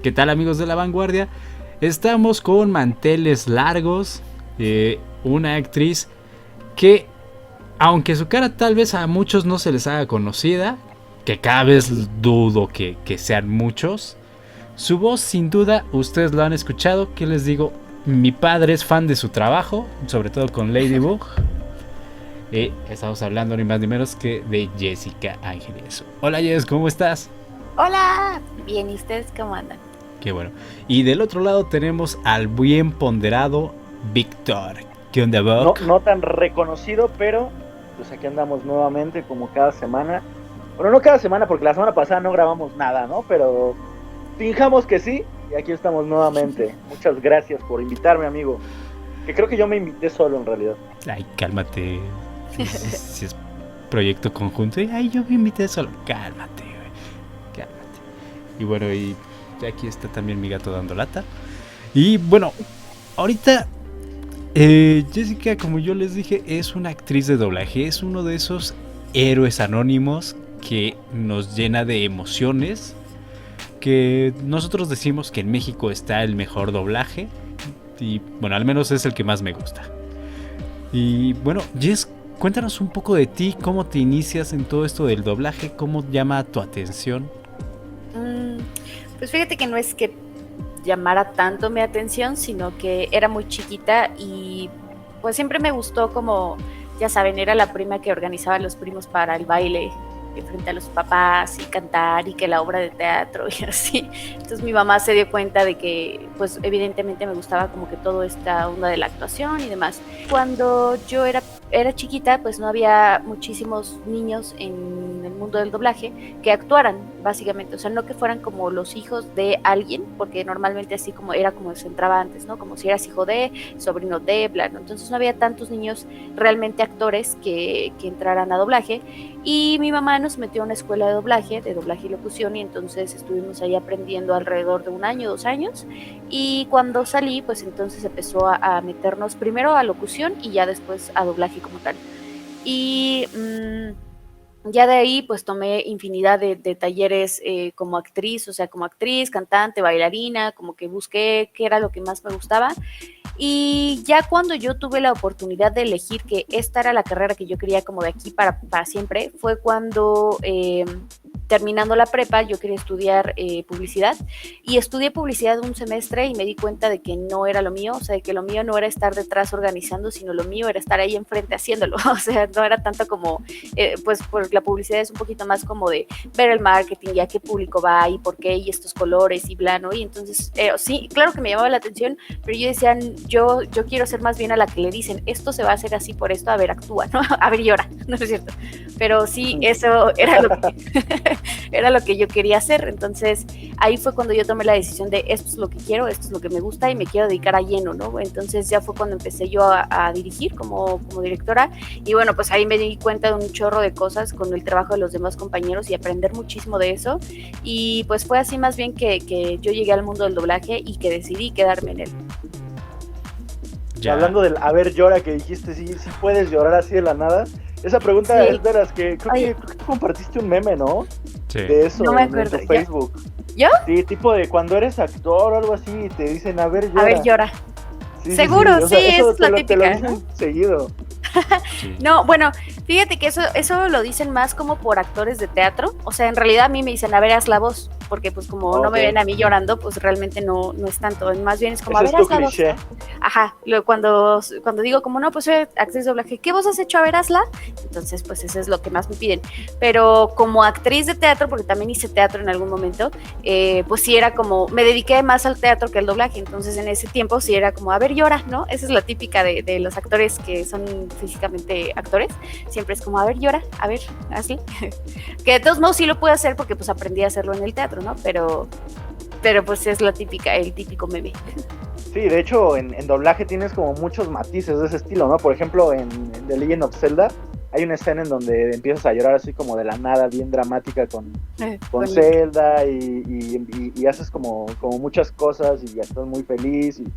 ¿Qué tal, amigos de La Vanguardia? Estamos con manteles largos, una actriz que, aunque su cara tal vez a muchos no se les haga conocida, que cada vez dudo que sean muchos, su voz sin duda ustedes lo han escuchado. ¿Qué les digo? Mi padre es fan de su trabajo, sobre todo con Ladybug. Estamos hablando ni más ni menos que de Jessica Ángeles. Hola Jess, ¿cómo estás? Hola, bien, ¿y ustedes cómo andan? Qué bueno. Y del otro lado tenemos al bien ponderado Víctor. ¿Qué onda, Buck? No tan reconocido, pero pues aquí andamos nuevamente como cada semana. Bueno, no cada semana porque la semana pasada no grabamos nada, ¿no? Pero fijamos que sí y aquí estamos nuevamente. Muchas gracias por invitarme, amigo. Que creo que yo me invité solo en realidad. Ay, cálmate. Si es proyecto conjunto. Ay, yo me invité solo. Cálmate, güey. Cálmate. Y bueno, y aquí está también mi gato dando lata. Y bueno, ahorita Jessica, como yo les dije, es una actriz de doblaje. Es uno de esos héroes anónimos que nos llena de emociones. Que nosotros decimos que en México está el mejor doblaje. Y bueno, al menos es el que más me gusta. Y bueno, Jess, cuéntanos un poco de ti, cómo te inicias en todo esto del doblaje, cómo llama tu atención. Pues fíjate que no es que llamara tanto mi atención, sino que era muy chiquita y pues siempre me gustó como, ya saben, era la prima que organizaba a los primos para el baile frente a los papás y cantar y que la obra de teatro y así. Entonces mi mamá se dio cuenta de que pues evidentemente me gustaba como que toda esta onda de la actuación y demás. Cuando yo era chiquita, pues no había muchísimos niños en el mundo del doblaje que actuaran, básicamente, o sea, no que fueran como los hijos de alguien, porque normalmente así como era como se entraba antes, ¿no? Como si eras hijo de, sobrino de, bla, ¿no? Entonces no había tantos niños realmente actores que entraran a doblaje, y mi mamá nos metió a una escuela de doblaje y locución, y entonces estuvimos ahí aprendiendo alrededor de 1 año, 2 años, y cuando salí, pues entonces empezó a meternos primero a locución y ya después a doblaje como tal. Y ya de ahí pues tomé infinidad de talleres como actriz, o sea, como actriz, cantante, bailarina, como que busqué qué era lo que más me gustaba. Y ya cuando yo tuve la oportunidad de elegir que esta era la carrera que yo quería como de aquí para siempre, fue cuando terminando la prepa yo quería estudiar publicidad, y estudié publicidad 1 semestre y me di cuenta de que no era lo mío, o sea, de que lo mío no era estar detrás organizando, sino lo mío era estar ahí enfrente haciéndolo, o sea, no era tanto como, pues la publicidad es un poquito más como de ver el marketing y a qué público va y por qué y estos colores y bla, ¿no? Y entonces, sí, claro que me llamaba la atención, pero yo decía, yo quiero ser más bien a la que le dicen, esto se va a hacer así por esto, a ver, actúa, ¿no? A ver, llora, no es cierto. Pero sí, eso era lo que era lo que yo quería hacer. Entonces ahí fue cuando yo tomé la decisión de esto es lo que quiero, esto es lo que me gusta y me quiero dedicar a lleno, ¿no? Entonces ya fue cuando empecé yo a dirigir como directora, y bueno, pues ahí me di cuenta de un chorro de cosas con el trabajo de los demás compañeros y aprender muchísimo de eso, y pues fue así más bien que yo llegué al mundo del doblaje y que decidí quedarme en él. Ya. Hablando del a ver llora que dijiste, sí puedes llorar así de la nada. Esa pregunta sí. Es de las que creo que tú compartiste un meme, ¿no? Sí. De eso, no me acuerdo. En tu Facebook. ¿Yo? Sí, tipo de cuando eres actor o algo así y te dicen a ver llora. A ver llora. Sí, seguro, sí, o sea, eso es la típica. Te lo dicen, ¿no? Seguido. Sí. No, bueno, fíjate que eso lo dicen más como por actores de teatro. O sea, en realidad a mí me dicen, a ver, haz la voz, porque pues como no me ven a mí llorando, pues realmente no es tanto. Más bien es como, ese a ver, es tu haz la cliché. voz. Ajá, cuando digo como, no, pues soy actriz de doblaje, ¿qué voz has hecho? A ver, hazla. Entonces, pues eso es lo que más me piden. Pero como actriz de teatro, porque también hice teatro en algún momento, pues sí era como, me dediqué más al teatro que al doblaje. Entonces en ese tiempo sí era como, a ver, llora, ¿no? Esa es la típica de los actores que son físicamente actores, siempre es como, a ver, llora, a ver, hazle. Que de todos modos sí lo puedo hacer porque pues aprendí a hacerlo en el teatro, ¿no? Pero pues es la típica, el típico meme. Sí, de hecho en doblaje tienes como muchos matices de ese estilo, ¿no? Por ejemplo, en The Legend of Zelda hay una escena en donde empiezas a llorar así como de la nada, bien dramática con Zelda y haces como muchas cosas y ya estás muy feliz y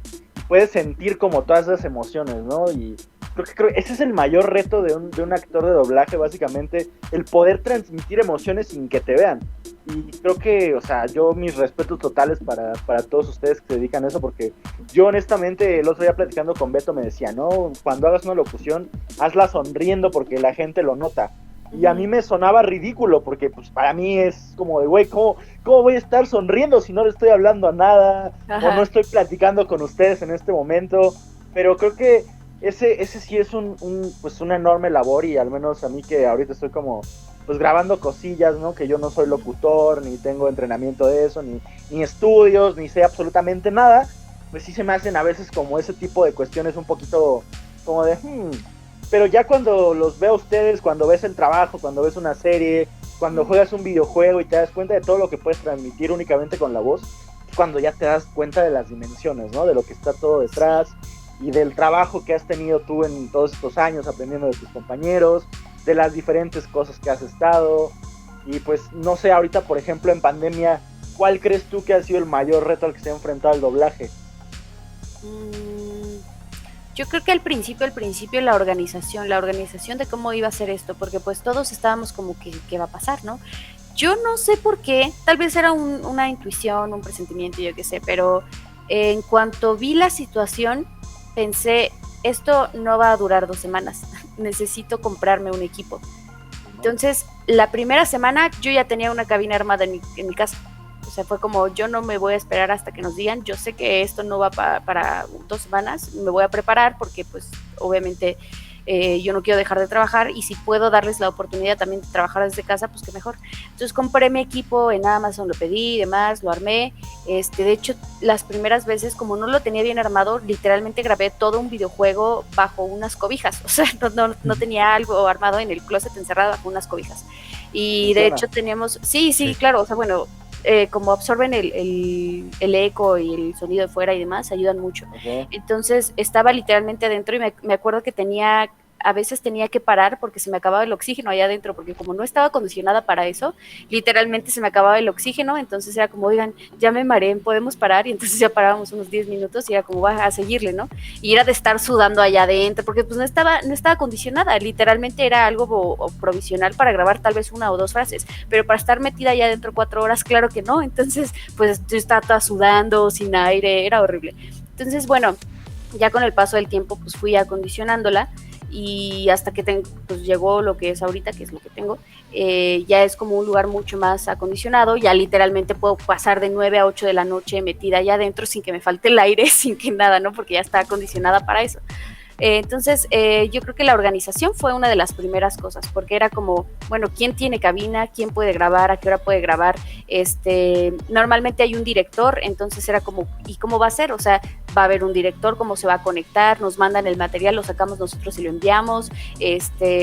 puedes sentir como todas esas emociones, ¿no? Y creo que ese es el mayor reto de un actor de doblaje, básicamente, el poder transmitir emociones sin que te vean. Y creo que, o sea, yo mis respetos totales para todos ustedes que se dedican a eso, porque yo honestamente el otro día platicando con Beto me decía, no, cuando hagas una locución, hazla sonriendo porque la gente lo nota. Y a mí me sonaba ridículo, porque pues para mí es como de, güey, ¿cómo voy a estar sonriendo si no le estoy hablando a nada? Ajá. O no estoy platicando con ustedes en este momento. Pero creo que ese sí es pues una enorme labor, y al menos a mí que ahorita estoy como pues grabando cosillas, ¿no? Que yo no soy locutor, ni tengo entrenamiento de eso, ni estudios, ni sé absolutamente nada. Pues sí se me hacen a veces como ese tipo de cuestiones un poquito como de... Pero ya cuando los veo a ustedes, cuando ves el trabajo, cuando ves una serie, cuando juegas un videojuego y te das cuenta de todo lo que puedes transmitir únicamente con la voz, cuando ya te das cuenta de las dimensiones, ¿no? De lo que está todo detrás y del trabajo que has tenido tú en todos estos años aprendiendo de tus compañeros, de las diferentes cosas que has estado. Y pues no sé, ahorita por ejemplo en pandemia, ¿cuál crees tú que ha sido el mayor reto al que se ha enfrentado el doblaje? Yo creo que al principio la organización de cómo iba a ser esto, porque pues todos estábamos como que ¿qué va a pasar, no? Yo no sé por qué, tal vez era una intuición, un presentimiento, yo qué sé, pero en cuanto vi la situación, pensé, esto no va a durar 2 semanas, necesito comprarme un equipo. Entonces, la primera semana yo ya tenía una cabina armada en mi casa. O sea, fue como, yo no me voy a esperar hasta que nos digan, yo sé que esto no va para 2 semanas, me voy a preparar porque pues obviamente yo no quiero dejar de trabajar, y si puedo darles la oportunidad también de trabajar desde casa, pues qué mejor. Entonces compré mi equipo en Amazon, lo pedí y demás, lo armé. De hecho, las primeras veces, como no lo tenía bien armado, literalmente grabé todo un videojuego bajo unas cobijas. O sea, no tenía algo armado en el closet encerrado bajo unas cobijas. Y de hecho teníamos, sí, claro, o sea, bueno, como absorben el eco y el sonido de fuera y demás, ayudan mucho. Okay. Entonces estaba literalmente adentro y me acuerdo que a veces tenía que parar porque se me acababa el oxígeno allá adentro, porque como no estaba acondicionada para eso, literalmente se me acababa el oxígeno. Entonces era como, oigan, ya me mareé, ¿podemos parar? Y entonces ya parábamos unos 10 minutos y era como, va a seguirle, ¿no? Y era de estar sudando allá adentro, porque pues no estaba acondicionada, literalmente era algo provisional para grabar tal vez 1 o 2 frases, pero para estar metida allá adentro 4 horas, claro que no. Entonces pues yo estaba toda sudando, sin aire, era horrible. Entonces bueno, ya con el paso del tiempo pues fui acondicionándola, y hasta que pues llegó lo que es ahorita, que es lo que tengo, ya es como un lugar mucho más acondicionado. Ya literalmente puedo pasar de 9 a 8 de la noche metida allá adentro sin que me falte el aire, sin que nada, ¿no? Porque ya está acondicionada para eso. Entonces yo creo que la organización fue una de las primeras cosas, porque era como, bueno, ¿quién tiene cabina? ¿Quién puede grabar? ¿A qué hora puede grabar? Normalmente hay un director, entonces era como, ¿y cómo va a ser? O sea, va a haber un director, ¿cómo se va a conectar? Nos mandan el material, lo sacamos nosotros y lo enviamos.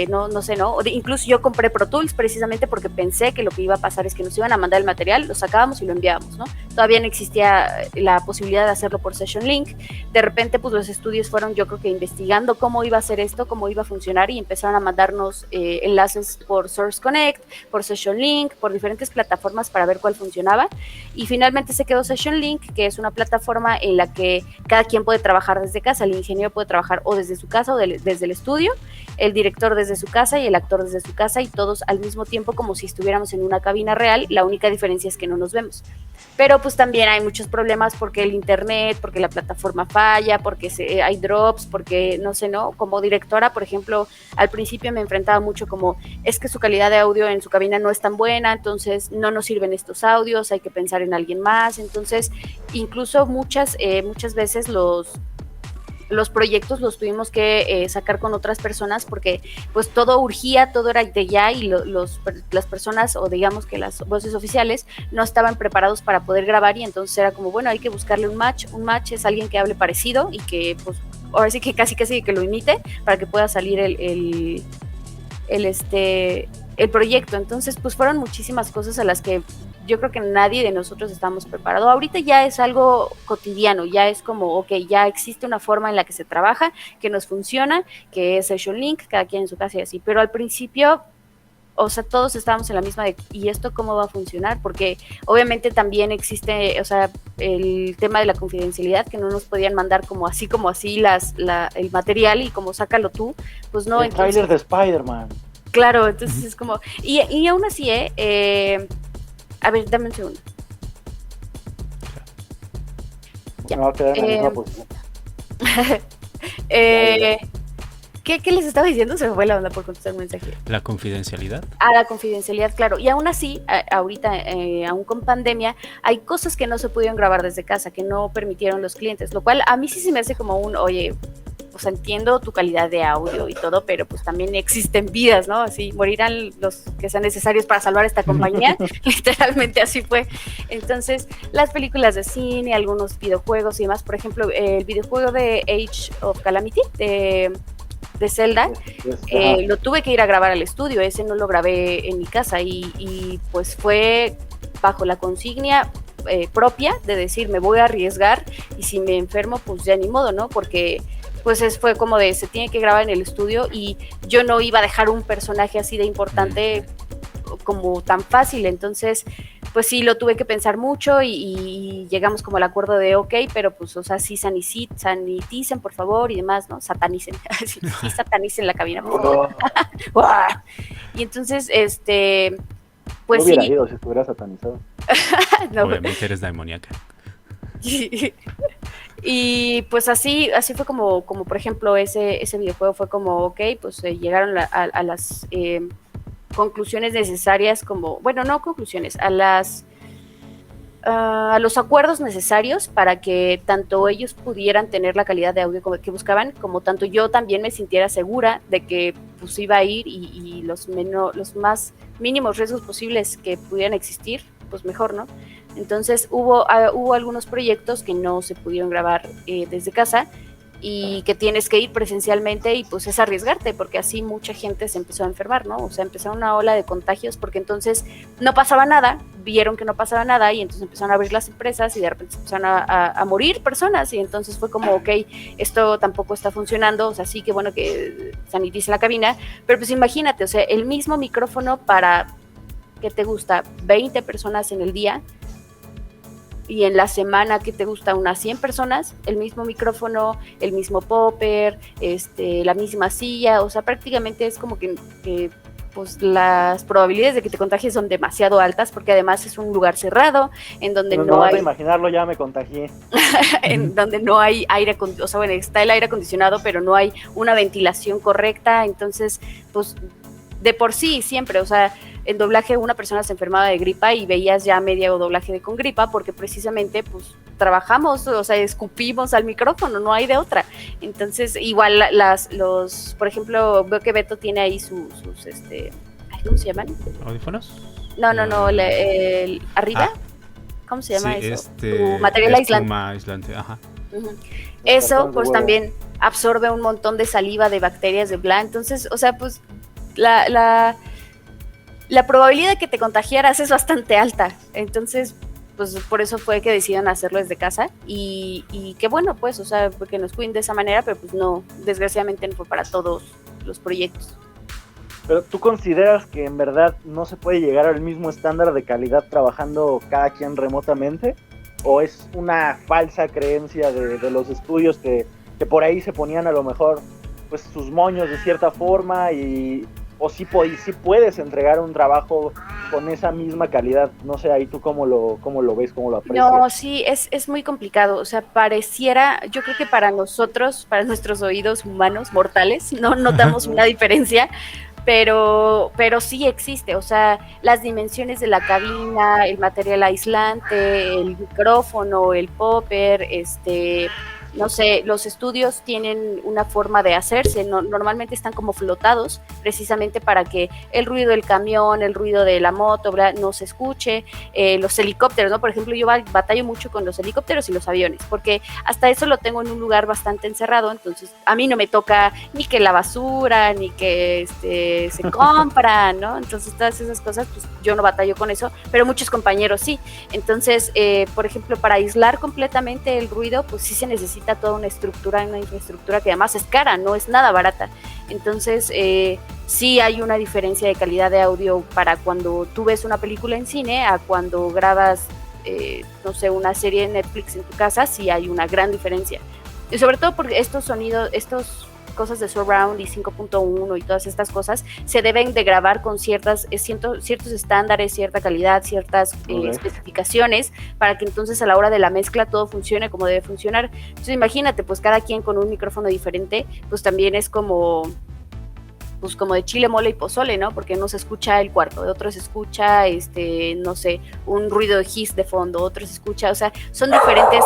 No sé, ¿no? Incluso yo compré Pro Tools precisamente porque pensé que lo que iba a pasar es que nos iban a mandar el material, lo sacábamos y lo enviábamos, ¿no? Todavía no existía la posibilidad de hacerlo por Session Link. De repente, pues los estudios fueron, yo creo que investigando cómo iba a ser esto, cómo iba a funcionar, y empezaron a mandarnos enlaces por Source Connect, por Session Link, por diferentes plataformas para ver cuál funcionaba. Y finalmente se quedó Session Link, que es una plataforma en la que cada quien puede trabajar desde casa. El ingeniero puede trabajar o desde su casa o desde el estudio, el director desde su casa y el actor desde su casa, y todos al mismo tiempo como si estuviéramos en una cabina real. La única diferencia es que no nos vemos. Pero pues también hay muchos problemas porque el internet, porque la plataforma falla, porque hay drops, porque no sé, ¿no? Como directora, por ejemplo, al principio me enfrentaba mucho como, es que su calidad de audio en su cabina no es tan buena, entonces no nos sirven estos audios, hay que pensar en alguien más. Entonces, incluso muchas veces los proyectos los tuvimos que sacar con otras personas, porque pues todo urgía, todo era de ya, y las personas, o digamos que las voces oficiales, no estaban preparados para poder grabar, y entonces era como, bueno, hay que buscarle un match es alguien que hable parecido y que pues ahora sí que casi que lo imite para que pueda salir el proyecto. Entonces pues fueron muchísimas cosas a las que yo creo que nadie de nosotros estamos preparados. Ahorita ya es algo cotidiano, ya es como, ok, ya existe una forma en la que se trabaja, que nos funciona, que es Session Link, cada quien en su casa y así. Pero al principio o sea, todos estábamos en la misma de, ¿y esto cómo va a funcionar? Porque obviamente también existe, o sea, el tema de la confidencialidad, que no nos podían mandar como así el material y como sácalo tú, pues no. El tráiler de Spider-Man. Claro, entonces es como, y aún así, a ver, dame un segundo. Me va a quedar en la misma posición. ¿Qué les estaba diciendo? Se me fue la onda por contestar un mensaje. La confidencialidad. La confidencialidad, claro. Y aún así, ahorita, aún con pandemia, hay cosas que no se pudieron grabar desde casa, que no permitieron los clientes, lo cual a mí sí se me hace como oye, o sea, entiendo tu calidad de audio y todo, pero pues también existen vidas, ¿no? Así, morirán los que sean necesarios para salvar esta compañía. Literalmente así fue. Entonces, las películas de cine, algunos videojuegos y demás, por ejemplo, el videojuego de Age of Calamity, de Zelda, lo tuve que ir a grabar al estudio, ese no lo grabé en mi casa y pues fue bajo la consigna propia de decir, me voy a arriesgar y si me enfermo, pues ya ni modo, ¿no? Porque pues fue como de, se tiene que grabar en el estudio y yo no iba a dejar un personaje así de importante como tan fácil, entonces pues sí lo tuve que pensar mucho y llegamos como al acuerdo de ok, pero pues o sea sí saniticen por favor y demás, ¿no? Satanicen, sí satanicen la cabina por favor. Y entonces pues no hubiera sí. ido si estuviera satanizado. No, obviamente eres demoníaca. Y pues así fue como por ejemplo ese videojuego fue como ok, pues llegaron a las conclusiones necesarias, como, bueno, no conclusiones, a los acuerdos necesarios para que tanto ellos pudieran tener la calidad de audio que buscaban, como tanto yo también me sintiera segura de que pues iba a ir y los más mínimos riesgos posibles que pudieran existir, pues mejor, ¿no? Entonces hubo algunos proyectos que no se pudieron grabar desde casa y que tienes que ir presencialmente y pues es arriesgarte porque así mucha gente se empezó a enfermar, ¿no? O sea, empezaron una ola de contagios porque entonces no pasaba nada, vieron que no pasaba nada y entonces empezaron a abrir las empresas y de repente empezaron a morir personas y entonces fue como, ok, esto tampoco está funcionando, o sea, sí que bueno que saniticen la cabina, pero pues imagínate, o sea, el mismo micrófono para, ¿qué te gusta? 20 personas en el día, y en la semana que te gusta unas 100 personas, el mismo micrófono, el mismo popper, la misma silla, o sea, prácticamente es como que pues las probabilidades de que te contagies son demasiado altas porque además es un lugar cerrado en donde no hay... Vas a imaginarlo, ya me contagié. En donde no hay aire, o sea, bueno, está el aire acondicionado, pero no hay una ventilación correcta, entonces, pues de por sí siempre, o sea, en doblaje una persona se enfermaba de gripa y veías ya medio doblaje con gripa porque precisamente pues trabajamos, o sea, escupimos al micrófono, no hay de otra. Entonces, igual por ejemplo, veo que Beto tiene ahí sus ¿cómo se llaman? ¿Audífonos? No, arriba. ¿Cómo se llama sí, eso? Tu material aislante, ajá. Uh-huh. Eso pues también absorbe un montón de saliva de bacterias de bla, entonces, o sea, pues la probabilidad de que te contagiaras es bastante alta, entonces pues por eso fue que decidieron hacerlo desde casa y qué bueno pues, o sea, porque nos cuiden de esa manera, pero pues no, desgraciadamente no fue para todos los proyectos. Pero ¿tú consideras que en verdad no se puede llegar al mismo estándar de calidad trabajando cada quien remotamente? ¿O es una falsa creencia de los estudios que por ahí se ponían a lo mejor pues sus moños de cierta forma o sí puedes entregar un trabajo con esa misma calidad? No sé, ahí tú cómo lo ves, cómo lo aprecias. No, sí, es muy complicado, o sea, pareciera, yo creo que para nosotros, para nuestros oídos humanos, mortales, no notamos una diferencia, pero sí existe, o sea, las dimensiones de la cabina, el material aislante, el micrófono, el popper, no sé, los estudios tienen una forma de hacerse, normalmente están como flotados, precisamente para que el ruido del camión, el ruido de la moto, no se escuche, los helicópteros, ¿no? Por ejemplo, yo batallo mucho con los helicópteros y los aviones, porque hasta eso lo tengo en un lugar bastante encerrado, entonces a mí no me toca ni que la basura, ni que se compra, ¿no? Entonces todas esas cosas, pues yo no batallo con eso, pero muchos compañeros sí. Entonces, por ejemplo, para aislar completamente el ruido, pues sí se necesita necesita toda una infraestructura que además es cara, no es nada barata. Entonces, sí hay una diferencia de calidad de audio para cuando tú ves una película en cine a cuando grabas, no sé, una serie de Netflix en tu casa, sí hay una gran diferencia. Y sobre todo porque estos sonidos, cosas de surround y 5.1 y todas estas cosas se deben de grabar con ciertos estándares, cierta calidad, ciertas especificaciones, para que entonces a la hora de la mezcla todo funcione como debe funcionar. Entonces imagínate, pues cada quien con un micrófono diferente, pues también es como de chile, mole y pozole, ¿no? Porque no se escucha el cuarto, de otros se escucha, no sé, un ruido de hiss de fondo, otros se escucha, o sea, son diferentes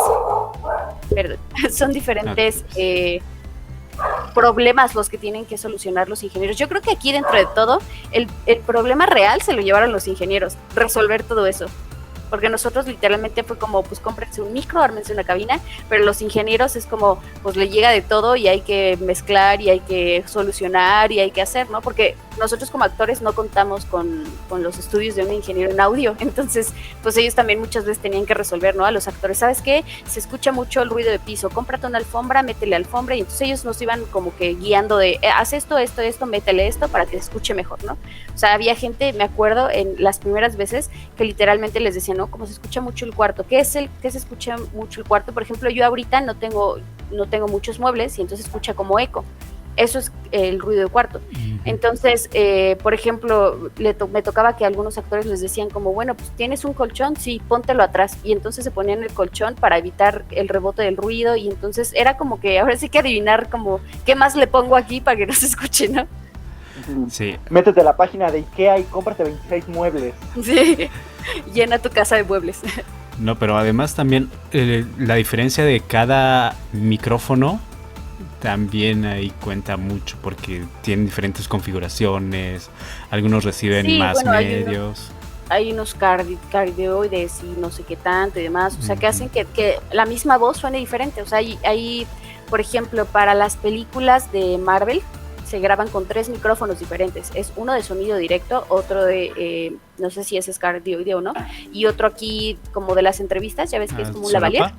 problemas los que tienen que solucionar los ingenieros. Yo creo que aquí dentro de todo, el problema real se lo llevaron los ingenieros, resolver todo eso. Porque nosotros literalmente fue como, pues cómprense un micro, ármense una cabina, pero los ingenieros es como, pues le llega de todo y hay que mezclar y hay que solucionar y hay que hacer, ¿no? Porque nosotros como actores no contamos con los estudios de un ingeniero en audio, entonces pues ellos también muchas veces tenían que resolver, ¿no? A los actores, ¿sabes qué? Se escucha mucho el ruido de piso, cómprate una alfombra, métele alfombra, y entonces ellos nos iban como que guiando de, haz esto, métele esto para que se escuche mejor, ¿no? O sea, había gente, me acuerdo, en las primeras veces que literalmente les decían, ¿no? Como se escucha mucho el cuarto, ¿qué se escucha mucho el cuarto? Por ejemplo, yo ahorita no tengo muchos muebles y entonces se escucha como eco. Eso es el ruido de cuarto. Entonces, por ejemplo, me tocaba que algunos actores les decían como, bueno, pues tienes un colchón, sí, póntelo atrás. Y entonces se ponían el colchón para evitar el rebote del ruido, y entonces era como que ahora sí que adivinar como qué más le pongo aquí para que no se escuche, ¿no? Sí. Métete a la página de IKEA y cómprate 26 muebles. Sí, llena tu casa de muebles. No, pero además también la diferencia de cada micrófono también ahí cuenta mucho, porque tienen diferentes configuraciones, algunos reciben más medios. Hay unos cardioides y no sé qué tanto y demás, o sea, que hacen que la misma voz suene diferente. O sea, hay, por ejemplo, para las películas de Marvel, se graban con 3 micrófonos diferentes. Es uno de sonido directo, otro de, no sé si es cardioide o no, y otro aquí como de las entrevistas, ya ves que es como un lavalier,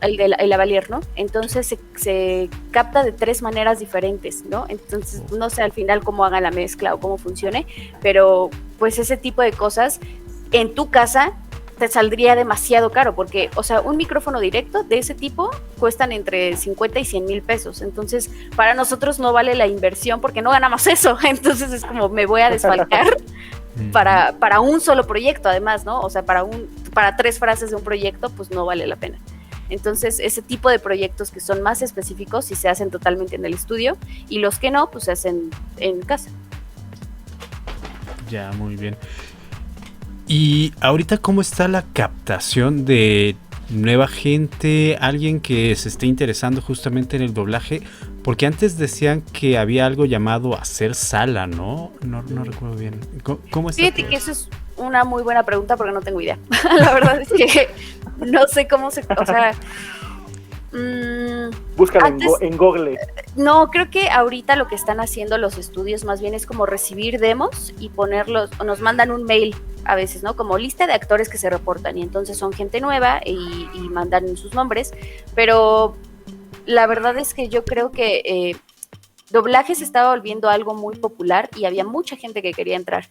el lavalier, ¿no? Entonces se capta de 3 maneras diferentes, ¿no? Entonces no sé al final cómo haga la mezcla o cómo funcione, pero pues ese tipo de cosas en tu casa te saldría demasiado caro, porque, o sea, un micrófono directo de ese tipo cuestan entre 50 y 100 mil pesos, entonces para nosotros no vale la inversión porque no ganamos eso, entonces es como me voy a desfalcar para un solo proyecto, además, ¿no? O sea, para 3 frases de un proyecto, pues no vale la pena. Entonces, ese tipo de proyectos que son más específicos sí se hacen totalmente en el estudio, y los que no, pues se hacen en casa. Ya, muy bien. Y ahorita, ¿cómo está la captación de nueva gente, alguien que se esté interesando justamente en el doblaje? Porque antes decían que había algo llamado hacer sala, ¿no? No recuerdo bien. ¿Cómo está? Fíjate que eso es una muy buena pregunta porque no tengo idea. La verdad es que no sé cómo se... O sea... Búscalo en Google. No, creo que ahorita lo que están haciendo los estudios más bien es como recibir demos y ponerlos, o nos mandan un mail a veces, ¿no? Como lista de actores que se reportan, y entonces son gente nueva y mandan sus nombres, pero la verdad es que yo creo que doblaje se estaba volviendo algo muy popular y había mucha gente que quería entrar.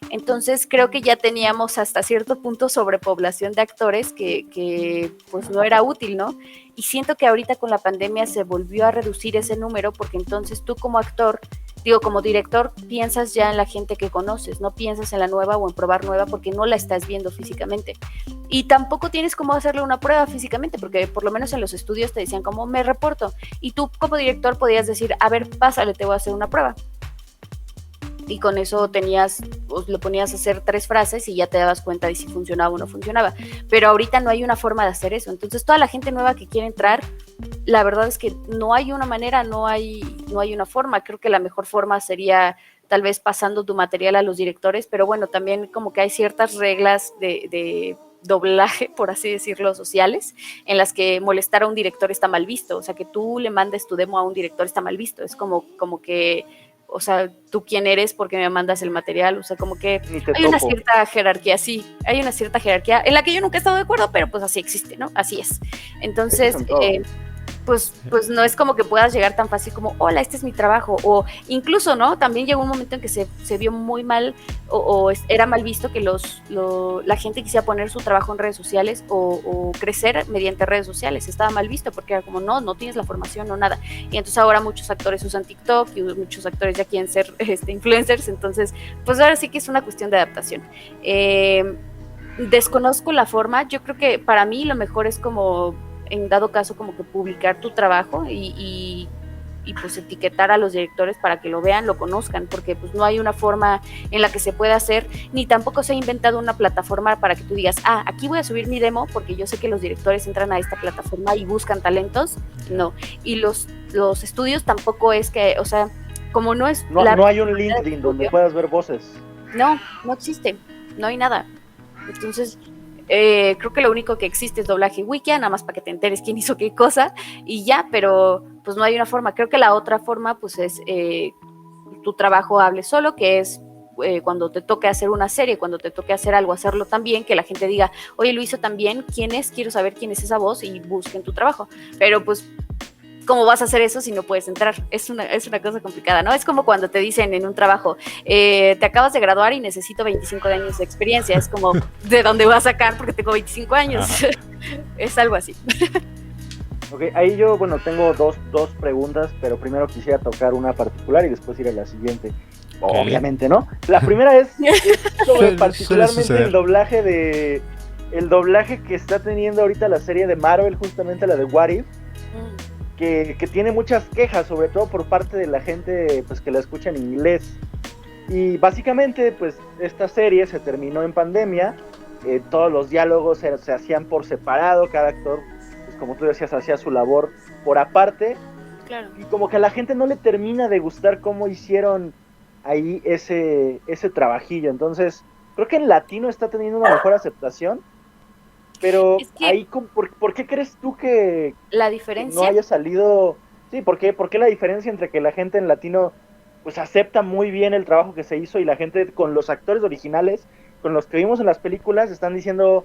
Entonces creo que ya teníamos hasta cierto punto sobrepoblación de actores que pues no era útil, ¿no? Y siento que ahorita con la pandemia se volvió a reducir ese número, porque entonces tú como actor, como director, piensas ya en la gente que conoces, no piensas en la nueva o en probar nueva porque no la estás viendo físicamente. Y tampoco tienes cómo hacerle una prueba físicamente, porque por lo menos en los estudios te decían como me reporto, y tú como director podías decir, a ver, pásale, te voy a hacer una prueba. Y con eso lo ponías a hacer 3 frases y ya te dabas cuenta de si funcionaba o no funcionaba. Pero ahorita no hay una forma de hacer eso. Entonces toda la gente nueva que quiere entrar, la verdad es que no hay una manera, no hay una forma. Creo que la mejor forma sería tal vez pasando tu material a los directores, pero bueno, también como que hay ciertas reglas de doblaje, por así decirlo, sociales, en las que molestar a un director está mal visto. O sea, que tú le mandes tu demo a un director está mal visto. Es como que, o sea, ¿tú quién eres porque me mandas el material? O sea, como que hay una cierta jerarquía, sí, hay una cierta jerarquía en la que yo nunca he estado de acuerdo, pero pues así existe, ¿no? Así es. Entonces, pues no es como que puedas llegar tan fácil como, hola, este es mi trabajo, o incluso, ¿no? También llegó un momento en que se vio muy mal, era mal visto que la gente quisiera poner su trabajo en redes sociales o crecer mediante redes sociales, estaba mal visto porque era como, no tienes la formación o nada, y entonces ahora muchos actores usan TikTok y muchos actores ya quieren ser influencers, entonces, pues ahora sí que es una cuestión de adaptación. Desconozco la forma, yo creo que para mí lo mejor es como, en dado caso, como que publicar tu trabajo y pues etiquetar a los directores para que lo vean, lo conozcan, porque pues no hay una forma en la que se pueda hacer, ni tampoco se ha inventado una plataforma para que tú digas, aquí voy a subir mi demo porque yo sé que los directores entran a esta plataforma y buscan talentos, no, y los estudios tampoco es que, o sea, como no es... No hay un LinkedIn donde puedas ver voces. No existe, no hay nada. Entonces, creo que lo único que existe es doblaje Wikia, nada más para que te enteres quién hizo qué cosa, y ya, pero pues no hay una forma. Creo que la otra forma, pues es tu trabajo hable solo, que es cuando te toque hacer una serie, cuando te toque hacer algo, hacerlo también, que la gente diga, oye, lo hizo también, ¿quién es? Quiero saber quién es esa voz, y busquen tu trabajo. Pero pues, ¿cómo vas a hacer eso si no puedes entrar? Es una cosa complicada, ¿no? Es como cuando te dicen en un trabajo, te acabas de graduar y necesito 25 años de experiencia. Es como, ¿de dónde voy a sacar? Porque tengo 25 años. Es algo así. Ok, ahí yo, tengo dos preguntas, pero primero quisiera tocar una particular y después ir a la siguiente. Okay. Obviamente, ¿no? La primera es sobre particularmente el doblaje que está teniendo ahorita la serie de Marvel, justamente la de What If. Que tiene muchas quejas, sobre todo por parte de la gente pues que la escucha en inglés. Y básicamente pues esta serie se terminó en pandemia, todos los diálogos se hacían por separado, cada actor, pues como tú decías, hacía su labor por aparte. Claro. Y como que a la gente no le termina de gustar cómo hicieron ahí ese trabajillo. Entonces creo que en latino está teniendo una mejor aceptación. Pero es que ahí, ¿por qué crees tú que la diferencia no haya salido? Sí, ¿por qué la diferencia entre que la gente en latino pues acepta muy bien el trabajo que se hizo y la gente con los actores originales, con los que vimos en las películas, están diciendo,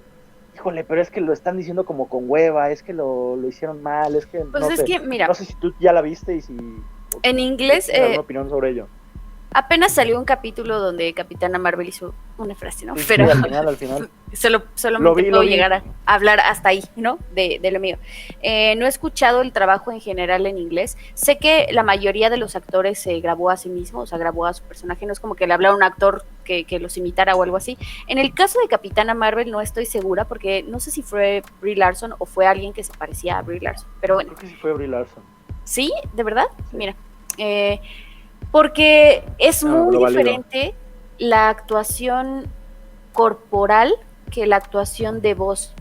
híjole, pero es que lo están diciendo como con hueva, es que lo hicieron mal, es que pues no es sé, que, mira, no sé si tú ya la viste y si en inglés tienes alguna opinión sobre ello. Apenas salió un capítulo donde Capitana Marvel hizo una frase, ¿no? Sí, pero sí, al final. Solamente puedo llegar a hablar hasta ahí, ¿no? De lo mío. No he escuchado el trabajo en general en inglés. Sé que la mayoría de los actores se grabó a sí mismo, o sea, grabó a su personaje. No es como que le hablara a un actor que los imitara o algo así. En el caso de Capitana Marvel no estoy segura porque no sé si fue Brie Larson o fue alguien que se parecía a Brie Larson. Pero bueno. Creo que sí fue Brie Larson. ¿Sí? ¿De verdad? Sí. Mira. Porque es muy diferente la actuación corporal que la actuación de voz.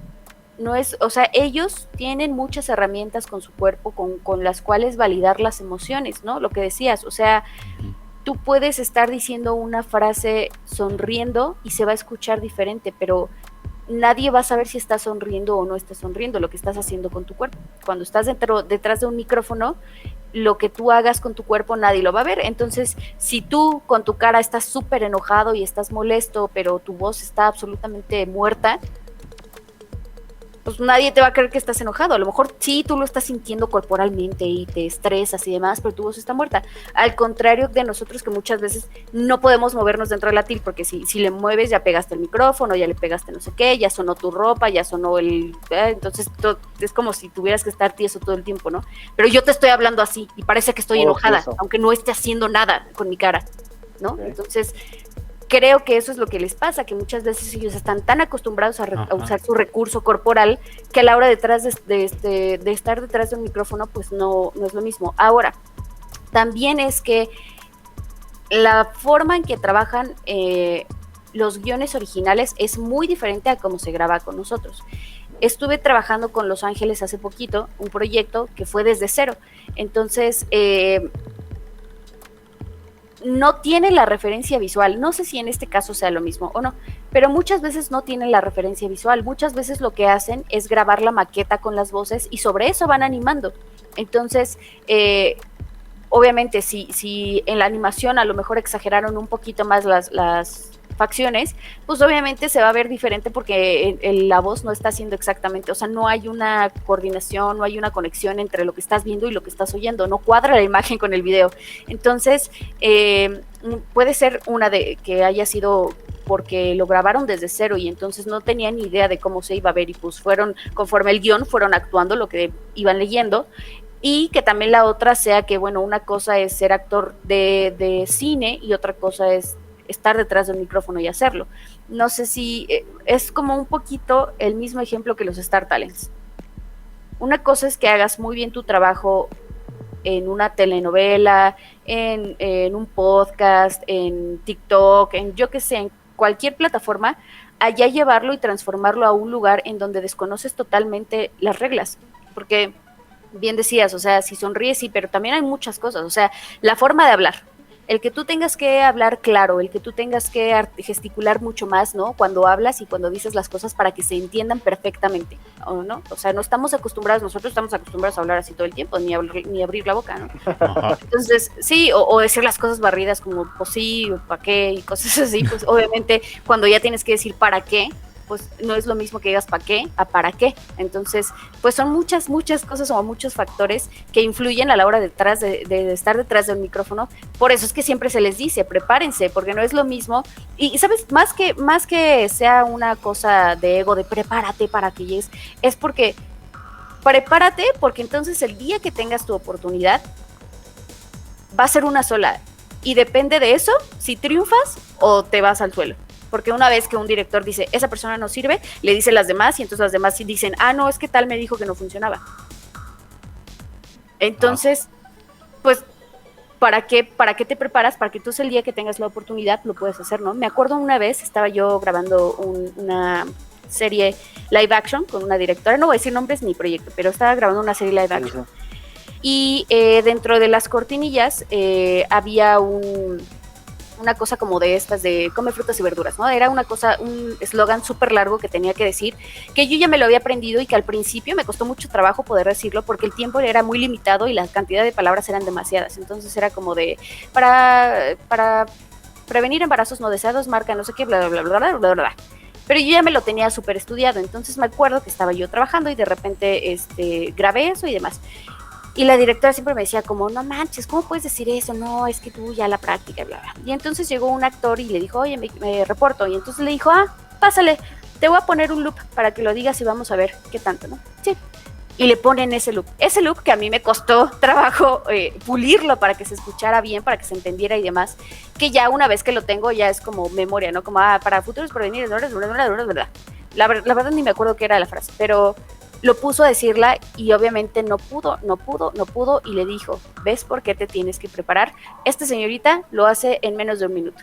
No es, o sea, ellos tienen muchas herramientas con su cuerpo con las cuales validar las emociones, ¿no? Lo que decías, o sea, tú puedes estar diciendo una frase sonriendo y se va a escuchar diferente, pero nadie va a saber si estás sonriendo o no estás sonriendo, lo que estás haciendo con tu cuerpo. Cuando estás detrás de un micrófono, lo que tú hagas con tu cuerpo nadie lo va a ver. Entonces, si tú con tu cara estás súper enojado y estás molesto, pero tu voz está absolutamente muerta, pues nadie te va a creer que estás enojado. A lo mejor sí, tú lo estás sintiendo corporalmente y te estresas y demás, pero tu voz está muerta. Al contrario de nosotros, que muchas veces no podemos movernos dentro de la TIL, porque si le mueves ya pegaste el micrófono, ya le pegaste no sé qué, ya sonó tu ropa, ya sonó entonces es como si tuvieras que estar tieso todo el tiempo, ¿no? Pero yo te estoy hablando así y parece que estoy enojada, aunque no esté haciendo nada con mi cara, ¿no? Okay. Entonces creo que eso es lo que les pasa, que muchas veces ellos están tan acostumbrados a usar su recurso corporal que a la hora de estar detrás de un micrófono pues no es lo mismo. Ahora, también es que la forma en que trabajan los guiones originales es muy diferente a cómo se graba con nosotros. Estuve trabajando con Los Ángeles hace poquito, un proyecto que fue desde cero, entonces no tiene la referencia visual, no sé si en este caso sea lo mismo o no, pero muchas veces no tienen la referencia visual, muchas veces lo que hacen es grabar la maqueta con las voces y sobre eso van animando. Entonces, obviamente si en la animación a lo mejor exageraron un poquito más facciones, pues obviamente se va a ver diferente porque la voz no está haciendo exactamente, o sea, no hay una coordinación, no hay una conexión entre lo que estás viendo y lo que estás oyendo, no cuadra la imagen con el video. Entonces, puede ser una de que haya sido porque lo grabaron desde cero y entonces no tenían ni idea de cómo se iba a ver y pues fueron, conforme el guión, fueron actuando lo que iban leyendo. Y que también la otra sea que, bueno, una cosa es ser actor de cine y otra cosa es estar detrás del micrófono y hacerlo. No sé si es como un poquito el mismo ejemplo que los Star Talents. Una cosa es que hagas muy bien tu trabajo en una telenovela, en un podcast, en TikTok, en yo qué sé, en cualquier plataforma, allá llevarlo y transformarlo a un lugar en donde desconoces totalmente las reglas. Porque bien decías, o sea, si sonríes, sí, pero también hay muchas cosas, o sea, la forma de hablar, el que tú tengas que hablar claro, el que tú tengas que gesticular mucho más, ¿no? Cuando hablas y cuando dices las cosas para que se entiendan perfectamente, ¿no? O sea, no estamos acostumbrados, nosotros estamos acostumbrados a hablar así todo el tiempo, ni abrir la boca, ¿no? Ajá. Entonces, sí, o decir las cosas barridas como, pues sí, o para qué, y cosas así, pues obviamente cuando ya tienes que decir para qué, pues no es lo mismo que digas para qué a para qué. Entonces, pues son muchas cosas o muchos factores que influyen a la hora de estar detrás del micrófono. Por eso es que siempre se les dice, prepárense, porque no es lo mismo. Y sabes, más que sea una cosa de ego, de prepárate para que llegues, es porque prepárate, porque entonces el día que tengas tu oportunidad va a ser una sola. Y depende de eso, si triunfas o te vas al suelo. Porque una vez que un director dice, esa persona no sirve, le dice a las demás y entonces las demás dicen, no, es que tal me dijo que no funcionaba. Entonces, pues, ¿para qué te preparas? Para que tú el día que tengas la oportunidad lo puedes hacer, ¿no? Me acuerdo una vez, estaba yo grabando una serie live action con una directora, no voy a decir nombres ni proyecto, pero estaba grabando una serie live action. Y dentro de las cortinillas había una cosa como de estas de come frutas y verduras, ¿no? Era una cosa, un eslogan súper largo que tenía que decir, que yo ya me lo había aprendido y que al principio me costó mucho trabajo poder decirlo porque el tiempo era muy limitado y la cantidad de palabras eran demasiadas. Entonces era como de, para prevenir embarazos no deseados, marca no sé qué, bla, bla, bla, bla, bla, bla. Pero yo ya me lo tenía súper estudiado, entonces me acuerdo que estaba yo trabajando y de repente grabé eso y demás. Y la directora siempre me decía como, no manches, ¿cómo puedes decir eso? No, es que tú ya la práctica, bla, bla. Y entonces llegó un actor y le dijo, oye, me reporto. Y entonces le dijo, pásale, te voy a poner un loop para que lo digas y vamos a ver qué tanto, ¿no? Sí. Y le ponen ese loop que a mí me costó trabajo pulirlo para que se escuchara bien, para que se entendiera y demás, que ya una vez que lo tengo ya es como memoria, ¿no? Como, para futuros porvenires, ¿verdad? La verdad ni me acuerdo qué era la frase, pero lo puso a decirla y obviamente no pudo y le dijo, ¿ves por qué te tienes que preparar? Esta señorita lo hace en menos de un minuto.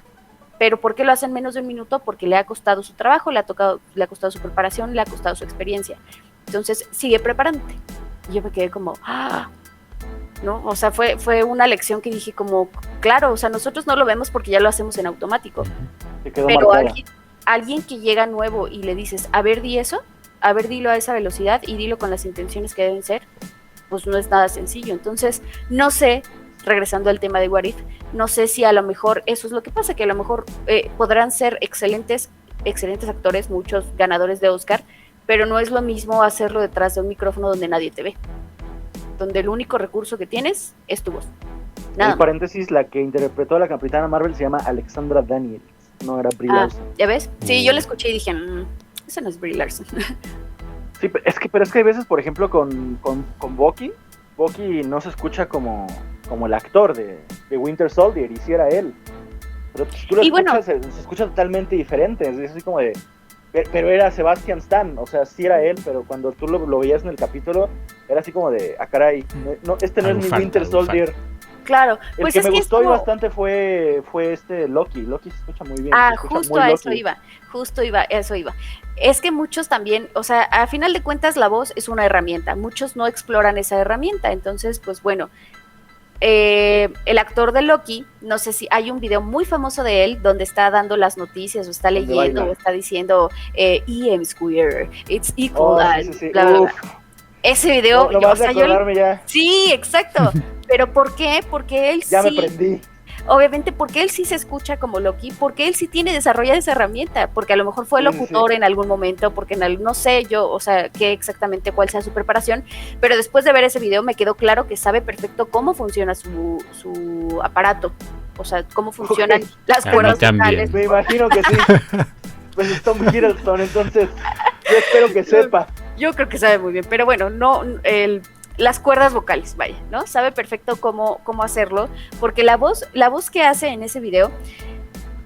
¿Pero por qué lo hace en menos de un minuto? Porque le ha costado su trabajo, le ha costado su preparación, le ha costado su experiencia. Entonces, sigue preparándote. Y yo me quedé como, ¿no? O sea, fue una lección que dije como, claro, o sea, nosotros no lo vemos porque ya lo hacemos en automático. Pero alguien que llega nuevo y le dices, a ver, di eso, a ver, dilo a esa velocidad y dilo con las intenciones que deben ser, pues no es nada sencillo. Entonces, no sé, regresando al tema de What If, no sé si a lo mejor eso es lo que pasa, que a lo mejor podrán ser excelentes actores, muchos ganadores de Oscar, pero no es lo mismo hacerlo detrás de un micrófono donde nadie te ve, donde el único recurso que tienes es tu voz. Nada. En paréntesis, la que interpretó a la Capitana Marvel se llama Alexandra Daniels, no era Brie Larson. ¿Ya ves? Sí, yo la escuché y dije, esa no es Brie Larson. Sí, pero es que hay veces, por ejemplo, con Bucky no se escucha como el actor de Winter Soldier, y si era él. Pero tú lo escuchas, se escucha totalmente diferente, es así como de... Pero era Sebastian Stan, o sea, sí era él, pero cuando tú lo veías en el capítulo, era así como de, caray, no, este no es mi Winter Soldier. Claro, pues el que me gustó y bastante fue Loki. Loki se escucha muy bien. Justo a eso iba. Es que muchos también, o sea, a final de cuentas la voz es una herramienta, muchos no exploran esa herramienta, entonces, pues bueno, el actor de Loki, no sé si hay un video muy famoso de él donde está dando las noticias o está leyendo o está diciendo EM Square, it's equal, sí. Bla, bla, bla. Ese video, ya. Sí, exacto. ¿Pero por qué? Porque él ya me prendí. obviamente, porque él sí se escucha como Loki, porque él sí tiene desarrollada esa herramienta, porque a lo mejor fue locutor en algún momento, porque no sé yo, o sea, qué exactamente cuál sea su preparación, pero después de ver ese video me quedó claro que sabe perfecto cómo funciona su aparato, o sea, cómo funcionan las cuerdas vocales. Me imagino que sí. Pues es Tom Hiddleston, entonces yo espero que sepa. Yo creo que sabe muy bien, pero bueno, las cuerdas vocales, vaya, ¿no? Sabe perfecto cómo hacerlo, porque la voz que hace en ese video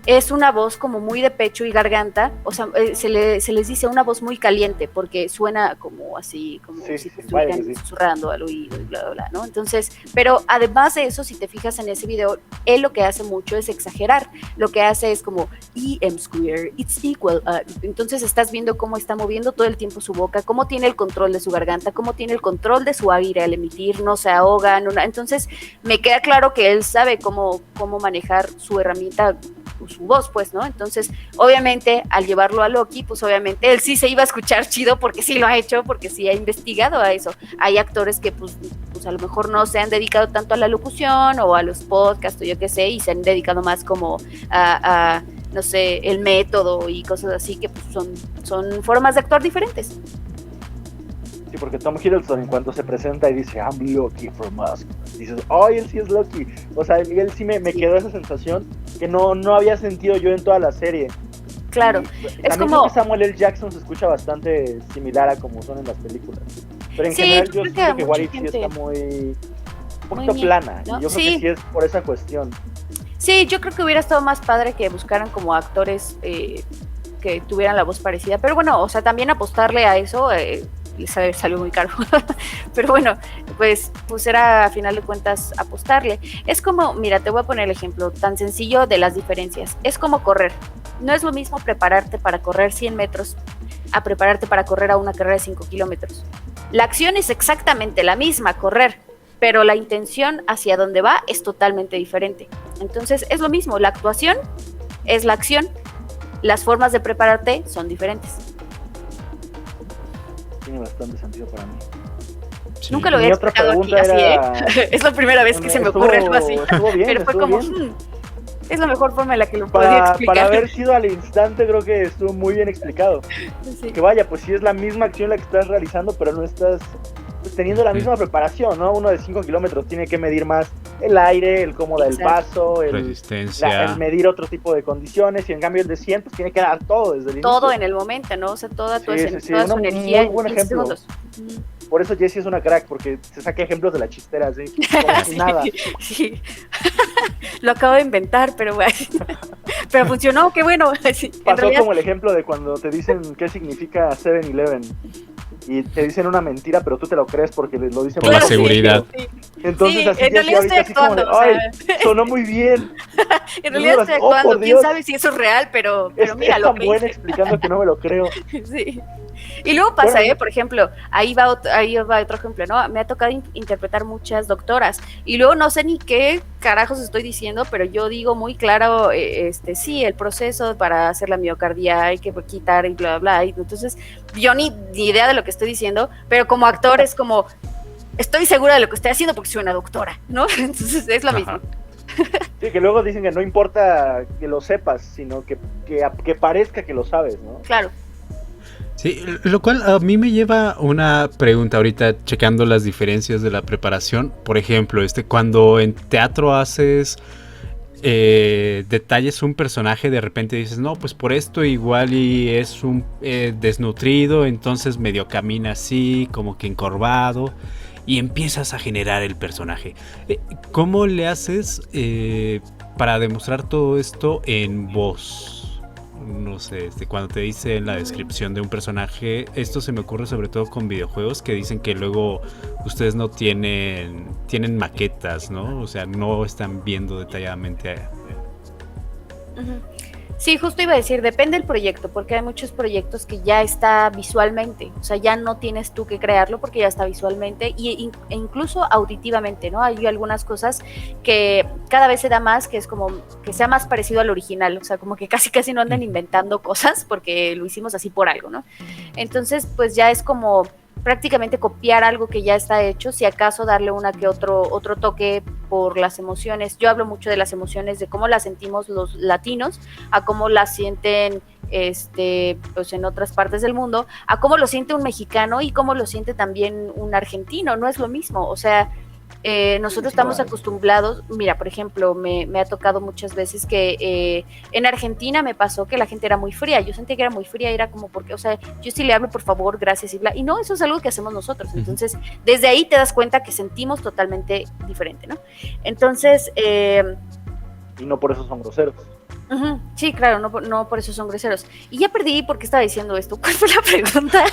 es una voz como muy de pecho y garganta, o sea, se les dice una voz muy caliente, porque suena como así, como si estuvieran susurrando al oído y bla, bla, bla, ¿no? Entonces, pero además de eso, si te fijas en ese video, él lo que hace mucho es exagerar, lo que hace es como EM square, it's equal, entonces estás viendo cómo está moviendo todo el tiempo su boca, cómo tiene el control de su garganta, cómo tiene el control de su aire al emitir, no se ahoga, entonces me queda claro que él sabe cómo manejar su herramienta, su voz, pues, ¿no? Entonces, obviamente, al llevarlo a Loki, pues obviamente él sí se iba a escuchar chido porque sí lo ha hecho, porque sí ha investigado a eso. Hay actores que pues a lo mejor no se han dedicado tanto a la locución o a los podcasts o yo qué sé, y se han dedicado más como a no sé, el método y cosas así que pues son formas de actuar diferentes. Sí, porque Tom Hiddleston en cuanto se presenta y dice I'm Loki from Musk, dices, ¡ay, él sí es Loki! O sea, él sí me quedó esa sensación que no había sentido yo en toda la serie. Claro, es como que Samuel L. Jackson se escucha bastante similar a como son en las películas. Pero en general yo siento que What If sí está un poquito plana, ¿no? Y yo creo que sí es por esa cuestión. Sí, yo creo que hubiera estado más padre que buscaran como actores que tuvieran la voz parecida, pero bueno, o sea, también apostarle a eso les salió muy caro. Pero bueno, pues era a final de cuentas apostarle. Es como, mira, te voy a poner el ejemplo tan sencillo de las diferencias. Es como correr. No es lo mismo prepararte para correr 100 metros a prepararte para correr a una carrera de 5 kilómetros. La acción es exactamente la misma, correr, pero la intención hacia dónde va es totalmente diferente. Entonces es lo mismo, la actuación es la acción, las formas de prepararte son diferentes. Tiene bastante sentido para mí. Sí. Nunca lo había explicado aquí así, es la primera vez que se me ocurre algo así. Bien, pero fue como, es la mejor forma en la que lo podía explicar. Para haber sido al instante creo que estuvo muy bien explicado. Sí. Que vaya, pues sí es la misma acción la que estás realizando, pero no estás teniendo la misma preparación, ¿no? Uno de 5 kilómetros tiene que medir más el aire, el cómo da el paso, resistencia, el medir otro tipo de condiciones, y en cambio el de 100 pues tiene que dar todo desde el inicio. Todo en el momento, ¿no? O sea, toda su energía. Muy buen ejemplo. Por eso Jessie es una crack, porque se saca ejemplos de la chistera, así, como si nada. Sí. Lo acabo de inventar, pero bueno. Pero funcionó, qué bueno. Sí, pasó como el ejemplo de cuando te dicen qué significa 7-Eleven. Y te dicen una mentira, pero tú te lo crees porque lo dicen por la seguridad. Sí. Entonces así en realidad estoy actuando, como de, ¡ay! Sonó muy bien. En realidad estoy actuando, quién sabe si eso es real, pero mira, lo creí. Es tan buena explicando que no me lo creo. Sí. Y luego pasa, por ejemplo, ahí va otro ejemplo, ¿no? Me ha tocado interpretar muchas doctoras y luego no sé ni qué carajos estoy diciendo, pero yo digo muy claro, sí, el proceso para hacer la miocardia hay que quitar y bla, bla, bla. Y entonces yo ni idea de lo que estoy diciendo, pero como actor es como, estoy segura de lo que estoy haciendo porque soy una doctora, ¿no? Entonces es lo mismo. Sí, que luego dicen que no importa que lo sepas, sino que parezca que lo sabes, ¿no? Claro. Sí, lo cual a mí me lleva una pregunta ahorita checando las diferencias de la preparación. Por ejemplo, cuando en teatro haces detalles un personaje, de repente dices, no, pues por esto igual y es un desnutrido, entonces medio camina así, como que encorvado, y empiezas a generar el personaje. ¿Cómo le haces para demostrar todo esto en voz? No sé, cuando te dice en la descripción de un personaje, esto se me ocurre sobre todo con videojuegos que dicen que luego ustedes no tienen maquetas, ¿no? O sea, no están viendo detalladamente. Sí, justo iba a decir, depende del proyecto, porque hay muchos proyectos que ya está visualmente, o sea, ya no tienes tú que crearlo porque ya está visualmente e incluso auditivamente, ¿no? Hay algunas cosas que cada vez se da más, que es como que sea más parecido al original, o sea, como que casi no andan inventando cosas porque lo hicimos así por algo, ¿no? Entonces, pues ya es como prácticamente copiar algo que ya está hecho, si acaso darle una que otro toque por las emociones. Yo hablo mucho de las emociones, de cómo las sentimos los latinos, a cómo las sienten pues en otras partes del mundo, a cómo lo siente un mexicano y cómo lo siente también un argentino. No es lo mismo, o sea, nosotros estamos acostumbrados, mira, por ejemplo, me ha tocado muchas veces que en Argentina me pasó que la gente era muy fría, yo sentía que era muy fría, era como porque, o sea, yo sí le hablo por favor, gracias y bla, y no, eso es algo que hacemos nosotros, entonces desde ahí te das cuenta que sentimos totalmente diferente, ¿no? Entonces... y no por eso son groseros. Sí, claro, no por eso son groseros. Y ya perdí por qué estaba diciendo esto. ¿Cuál fue la pregunta?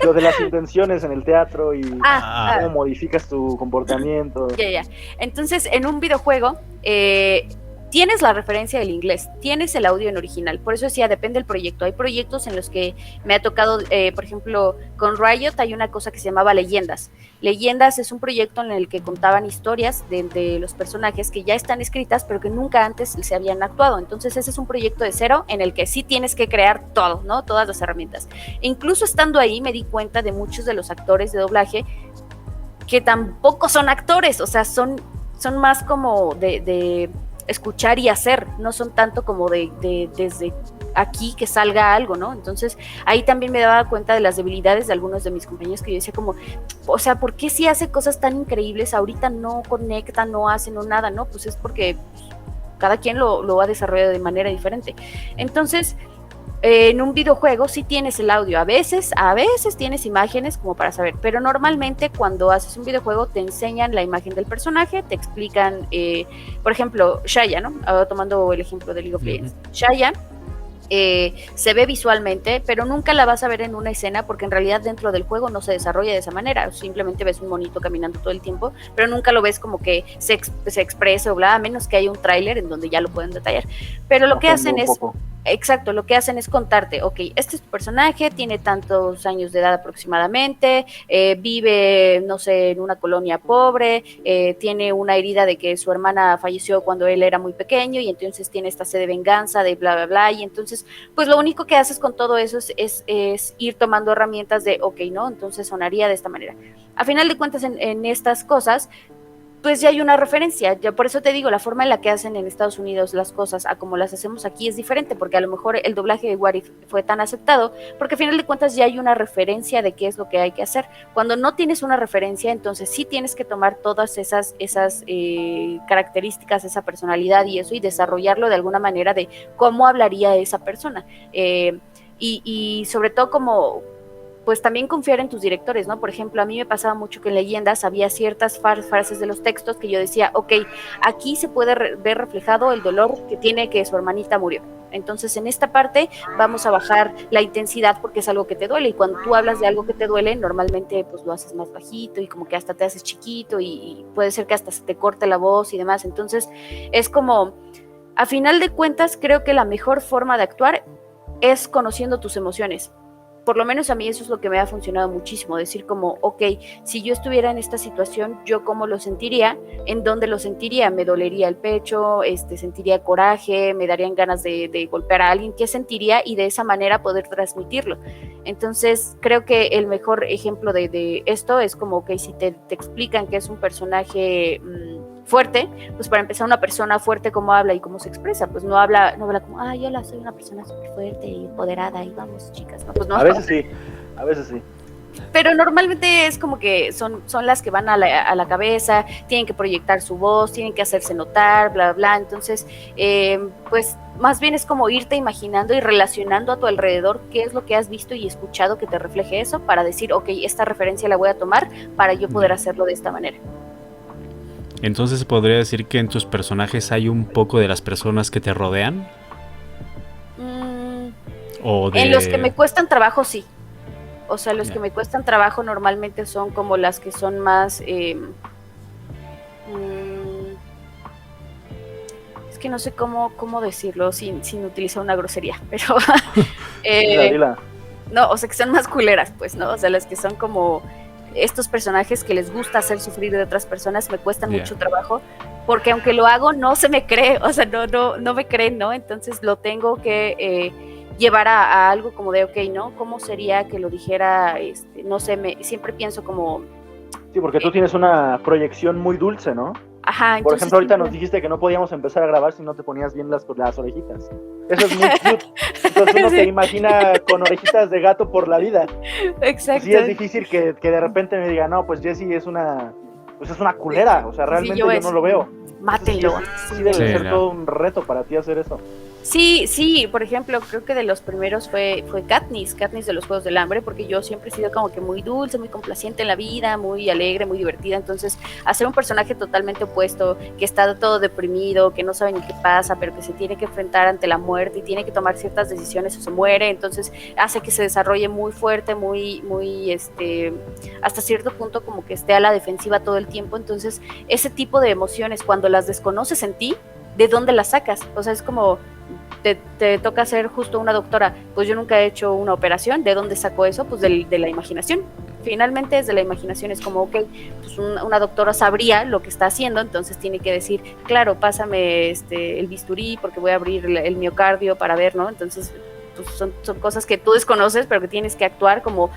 Lo de las intenciones en el teatro y cómo modificas tu comportamiento. Ya. Entonces, en un videojuego tienes la referencia del inglés, tienes el audio en original. Por eso decía, depende del proyecto. Hay proyectos en los que me ha tocado, por ejemplo, con Riot hay una cosa que se llamaba Leyendas. Leyendas es un proyecto en el que contaban historias de los personajes que ya están escritas, pero que nunca antes se habían actuado. Entonces, ese es un proyecto de cero en el que sí tienes que crear todo, ¿no? Todas las herramientas. E incluso estando ahí me di cuenta de muchos de los actores de doblaje que tampoco son actores, o sea, son más como de escuchar y hacer, no son tanto como de desde aquí que salga algo, ¿no? Entonces ahí también me daba cuenta de las debilidades de algunos de mis compañeros, que yo decía como, o sea, ¿por qué si hace cosas tan increíbles ahorita no conecta, no hace, no nada? No, pues es porque cada quien lo ha desarrollado de manera diferente. Entonces, en un videojuego sí tienes el audio, a veces tienes imágenes como para saber, pero normalmente cuando haces un videojuego te enseñan la imagen del personaje, te explican, por ejemplo, Xayah, ¿no? Ahora tomando el ejemplo de League of Legends, Xayah se ve visualmente, pero nunca la vas a ver en una escena porque en realidad dentro del juego no se desarrolla de esa manera, simplemente ves un monito caminando todo el tiempo, pero nunca lo ves como que se exprese o bla, a menos que haya un tráiler en donde ya lo pueden detallar, pero lo que hacen es... Exacto, lo que hacen es contarte, ok, este es tu personaje, tiene tantos años de edad aproximadamente, vive, no sé, en una colonia pobre, tiene una herida de que su hermana falleció cuando él era muy pequeño y entonces tiene esta sed de venganza, de bla, bla, bla, y entonces, pues lo único que haces con todo eso es ir tomando herramientas de, ok, ¿no? Entonces sonaría de esta manera. A final de cuentas, en estas cosas, pues ya hay una referencia, ya por eso te digo, la forma en la que hacen en Estados Unidos las cosas a como las hacemos aquí es diferente, porque a lo mejor el doblaje de What If fue tan aceptado, porque al final de cuentas ya hay una referencia de qué es lo que hay que hacer. Cuando no tienes una referencia, entonces sí tienes que tomar todas esas características, esa personalidad y eso, y desarrollarlo de alguna manera de cómo hablaría esa persona, y sobre todo como... pues también confiar en tus directores, ¿no? Por ejemplo, a mí me pasaba mucho que en Leyendas había ciertas frases de los textos que yo decía, ok, aquí se puede ver reflejado el dolor que tiene que su hermanita murió. Entonces, en esta parte vamos a bajar la intensidad porque es algo que te duele, y cuando tú hablas de algo que te duele, normalmente pues lo haces más bajito y como que hasta te haces chiquito y puede ser que hasta se te corte la voz y demás. Entonces, es como, a final de cuentas, creo que la mejor forma de actuar es conociendo tus emociones. Por lo menos a mí eso es lo que me ha funcionado muchísimo, decir como, ok, si yo estuviera en esta situación, ¿yo cómo lo sentiría? ¿En dónde lo sentiría? ¿Me dolería el pecho? ¿Sentiría coraje? ¿Me darían ganas de golpear a alguien? ¿Qué sentiría? Y de esa manera poder transmitirlo. Entonces, creo que el mejor ejemplo de esto es como, ok, si te explican que es un personaje... fuerte, pues para empezar, una persona fuerte, cómo habla y cómo se expresa, pues no habla como, hola, soy una persona súper fuerte y empoderada y vamos, chicas, no, pues no. A veces sí. Pero normalmente es como que son las que van a la cabeza, tienen que proyectar su voz, tienen que hacerse notar, bla, bla, entonces, pues más bien es como irte imaginando y relacionando a tu alrededor qué es lo que has visto y escuchado que te refleje eso, para decir, ok, esta referencia la voy a tomar para yo poder hacerlo de esta manera. Entonces, ¿podría decir que en tus personajes hay un poco de las personas que te rodean? En los que me cuestan trabajo, sí. O sea, los que me cuestan trabajo normalmente son como las que son más... es que no sé cómo decirlo sin utilizar una grosería, pero... dila. No, o sea, que son más culeras, pues, ¿no? O sea, las que son como... estos personajes que les gusta hacer sufrir de otras personas me cuestan mucho trabajo, porque aunque lo hago no se me cree, o sea, no me creen, ¿no? Entonces lo tengo que llevar a algo como de, ok, ¿no? ¿Cómo sería que lo dijera? No sé, siempre pienso como... Sí, porque tú tienes una proyección muy dulce, ¿no? Ajá, Por ejemplo, ahorita siempre... nos dijiste que no podíamos empezar a grabar si no te ponías bien las orejitas. Eso es muy cute. Entonces uno se imagina con orejitas de gato por la vida. Exacto. Sí es difícil que de repente me diga, no, pues Jessie es una culera. O sea, realmente yo no lo veo. Mátenlo. Sí debe ser todo un reto para ti hacer eso. Sí, por ejemplo, creo que de los primeros fue Katniss de los Juegos del Hambre, porque yo siempre he sido como que muy dulce, muy complaciente en la vida, muy alegre, muy divertida, entonces hacer un personaje totalmente opuesto, que está todo deprimido, que no sabe ni qué pasa, pero que se tiene que enfrentar ante la muerte y tiene que tomar ciertas decisiones o se muere, entonces hace que se desarrolle muy fuerte, muy hasta cierto punto como que esté a la defensiva todo el tiempo, entonces ese tipo de emociones, cuando las desconoces en ti, ¿de dónde las sacas? O sea, es como... Te toca ser justo una doctora, pues yo nunca he hecho una operación, ¿de dónde saco eso? Pues de la imaginación, finalmente es de la imaginación, es como, ok, pues una doctora sabría lo que está haciendo, entonces tiene que decir, claro, pásame el bisturí porque voy a abrir el miocardio para ver, ¿no? Entonces, pues son cosas que tú desconoces, pero que tienes que actuar como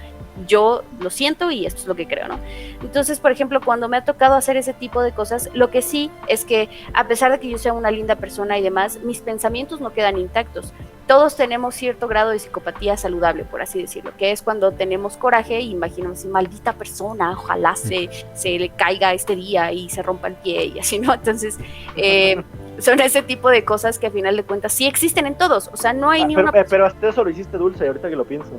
yo lo siento y esto es lo que creo, ¿no? Entonces, por ejemplo, cuando me ha tocado hacer ese tipo de cosas, lo que sí es que a pesar de que yo sea una linda persona y demás, mis pensamientos no quedan intactos. Todos tenemos cierto grado de psicopatía saludable, por así decirlo, que es cuando tenemos coraje y imaginamos, maldita persona, ojalá se le caiga este día y se rompa el pie y así, ¿no? Entonces, son ese tipo de cosas que a final de cuentas sí existen en todos, o sea, no hay ni una... Pero hasta eso lo hiciste dulce, ahorita que lo pienso.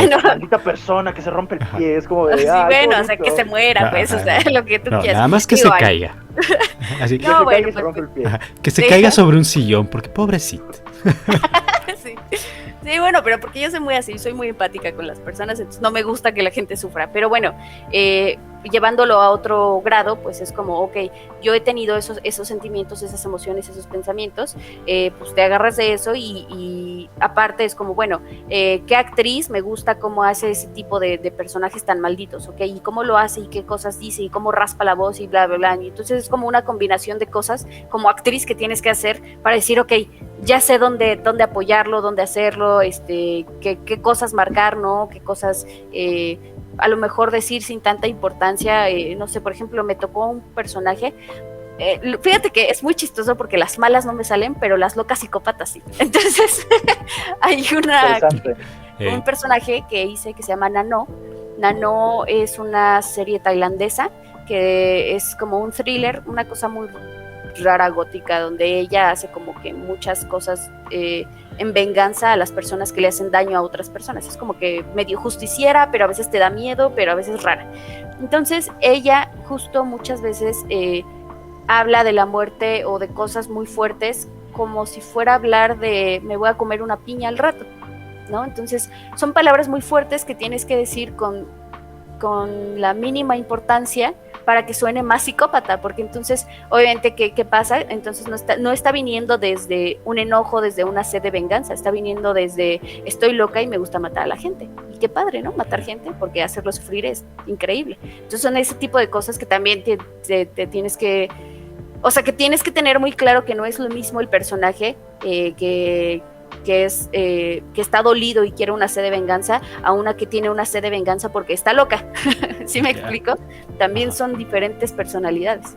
No. Maldita persona que se rompe el pie, es como de... Sí, bueno, o sea, que se muera, pues, o sea, lo que tú quieras. Nada más que se caiga. Así que no, se caiga y se rompe el pie. Que se caiga sobre un sillón, porque pobrecito. Sí, bueno, pero porque yo soy muy así, soy muy empática con las personas, entonces no me gusta que la gente sufra, pero bueno, llevándolo a otro grado, pues es como, ok, yo he tenido esos sentimientos, esas emociones, esos pensamientos, pues te agarras de eso y aparte es como, bueno, ¿qué actriz me gusta cómo hace ese tipo de personajes tan malditos, ok? Y cómo lo hace y qué cosas dice y cómo raspa la voz y bla, bla, bla, y entonces es como una combinación de cosas como actriz que tienes que hacer para decir, ok, ya sé dónde apoyarlo, dónde hacerlo, qué cosas marcar, ¿no? Qué cosas a lo mejor decir sin tanta importancia, no sé, por ejemplo, me tocó un personaje, fíjate que es muy chistoso porque las malas no me salen, pero las locas psicópatas sí. Entonces, hay un personaje que hice que se llama Nano. Nano es una serie tailandesa que es como un thriller, una cosa muy rara gótica, donde ella hace como que muchas cosas en venganza a las personas que le hacen daño a otras personas. Es como que medio justiciera, pero a veces te da miedo, pero a veces rara. Entonces ella justo muchas veces habla de la muerte o de cosas muy fuertes como si fuera a hablar de me voy a comer una piña al rato, ¿no? Entonces son palabras muy fuertes que tienes que decir con la mínima importancia para que suene más psicópata, porque entonces, obviamente, ¿qué pasa? Entonces no está viniendo desde un enojo, desde una sed de venganza, está viniendo desde estoy loca y me gusta matar a la gente. Y qué padre, ¿no? Matar gente, porque hacerlo sufrir es increíble. Entonces son ese tipo de cosas que también te tienes que... O sea, que tienes que tener muy claro que no es lo mismo el personaje que está dolido y quiere una sed de venganza a una que tiene una sed de venganza porque está loca. ¿Sí me explico? También son diferentes personalidades.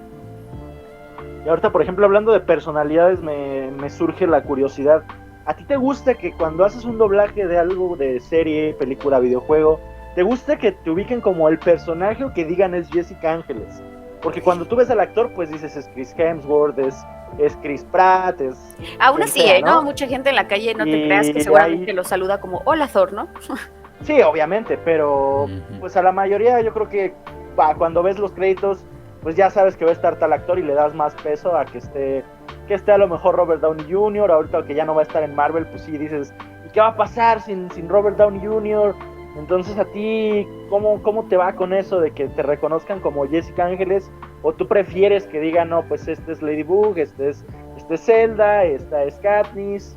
Y ahorita, por ejemplo, hablando de personalidades, me surge la curiosidad. ¿A ti te gusta que cuando haces un doblaje de algo de serie, película, videojuego, te gusta que te ubiquen como el personaje o que digan es Jessica Ángeles? Porque cuando tú ves al actor, pues dices es Chris Hemsworth, es Chris Pratt, es... Aún así, ¿no? Mucha gente en la calle, no te creas que seguramente lo saluda como hola Thor, ¿no? Sí, obviamente, pero pues a la mayoría yo creo que cuando ves los créditos, pues ya sabes que va a estar tal actor y le das más peso a que esté a lo mejor Robert Downey Jr., ahorita que ya no va a estar en Marvel, pues sí dices, ¿y qué va a pasar sin Robert Downey Jr.? Entonces a ti, ¿cómo te va con eso de que te reconozcan como Jessica Ángeles? ¿O tú prefieres que digan, no, pues este es Ladybug, este es Zelda, esta es Katniss?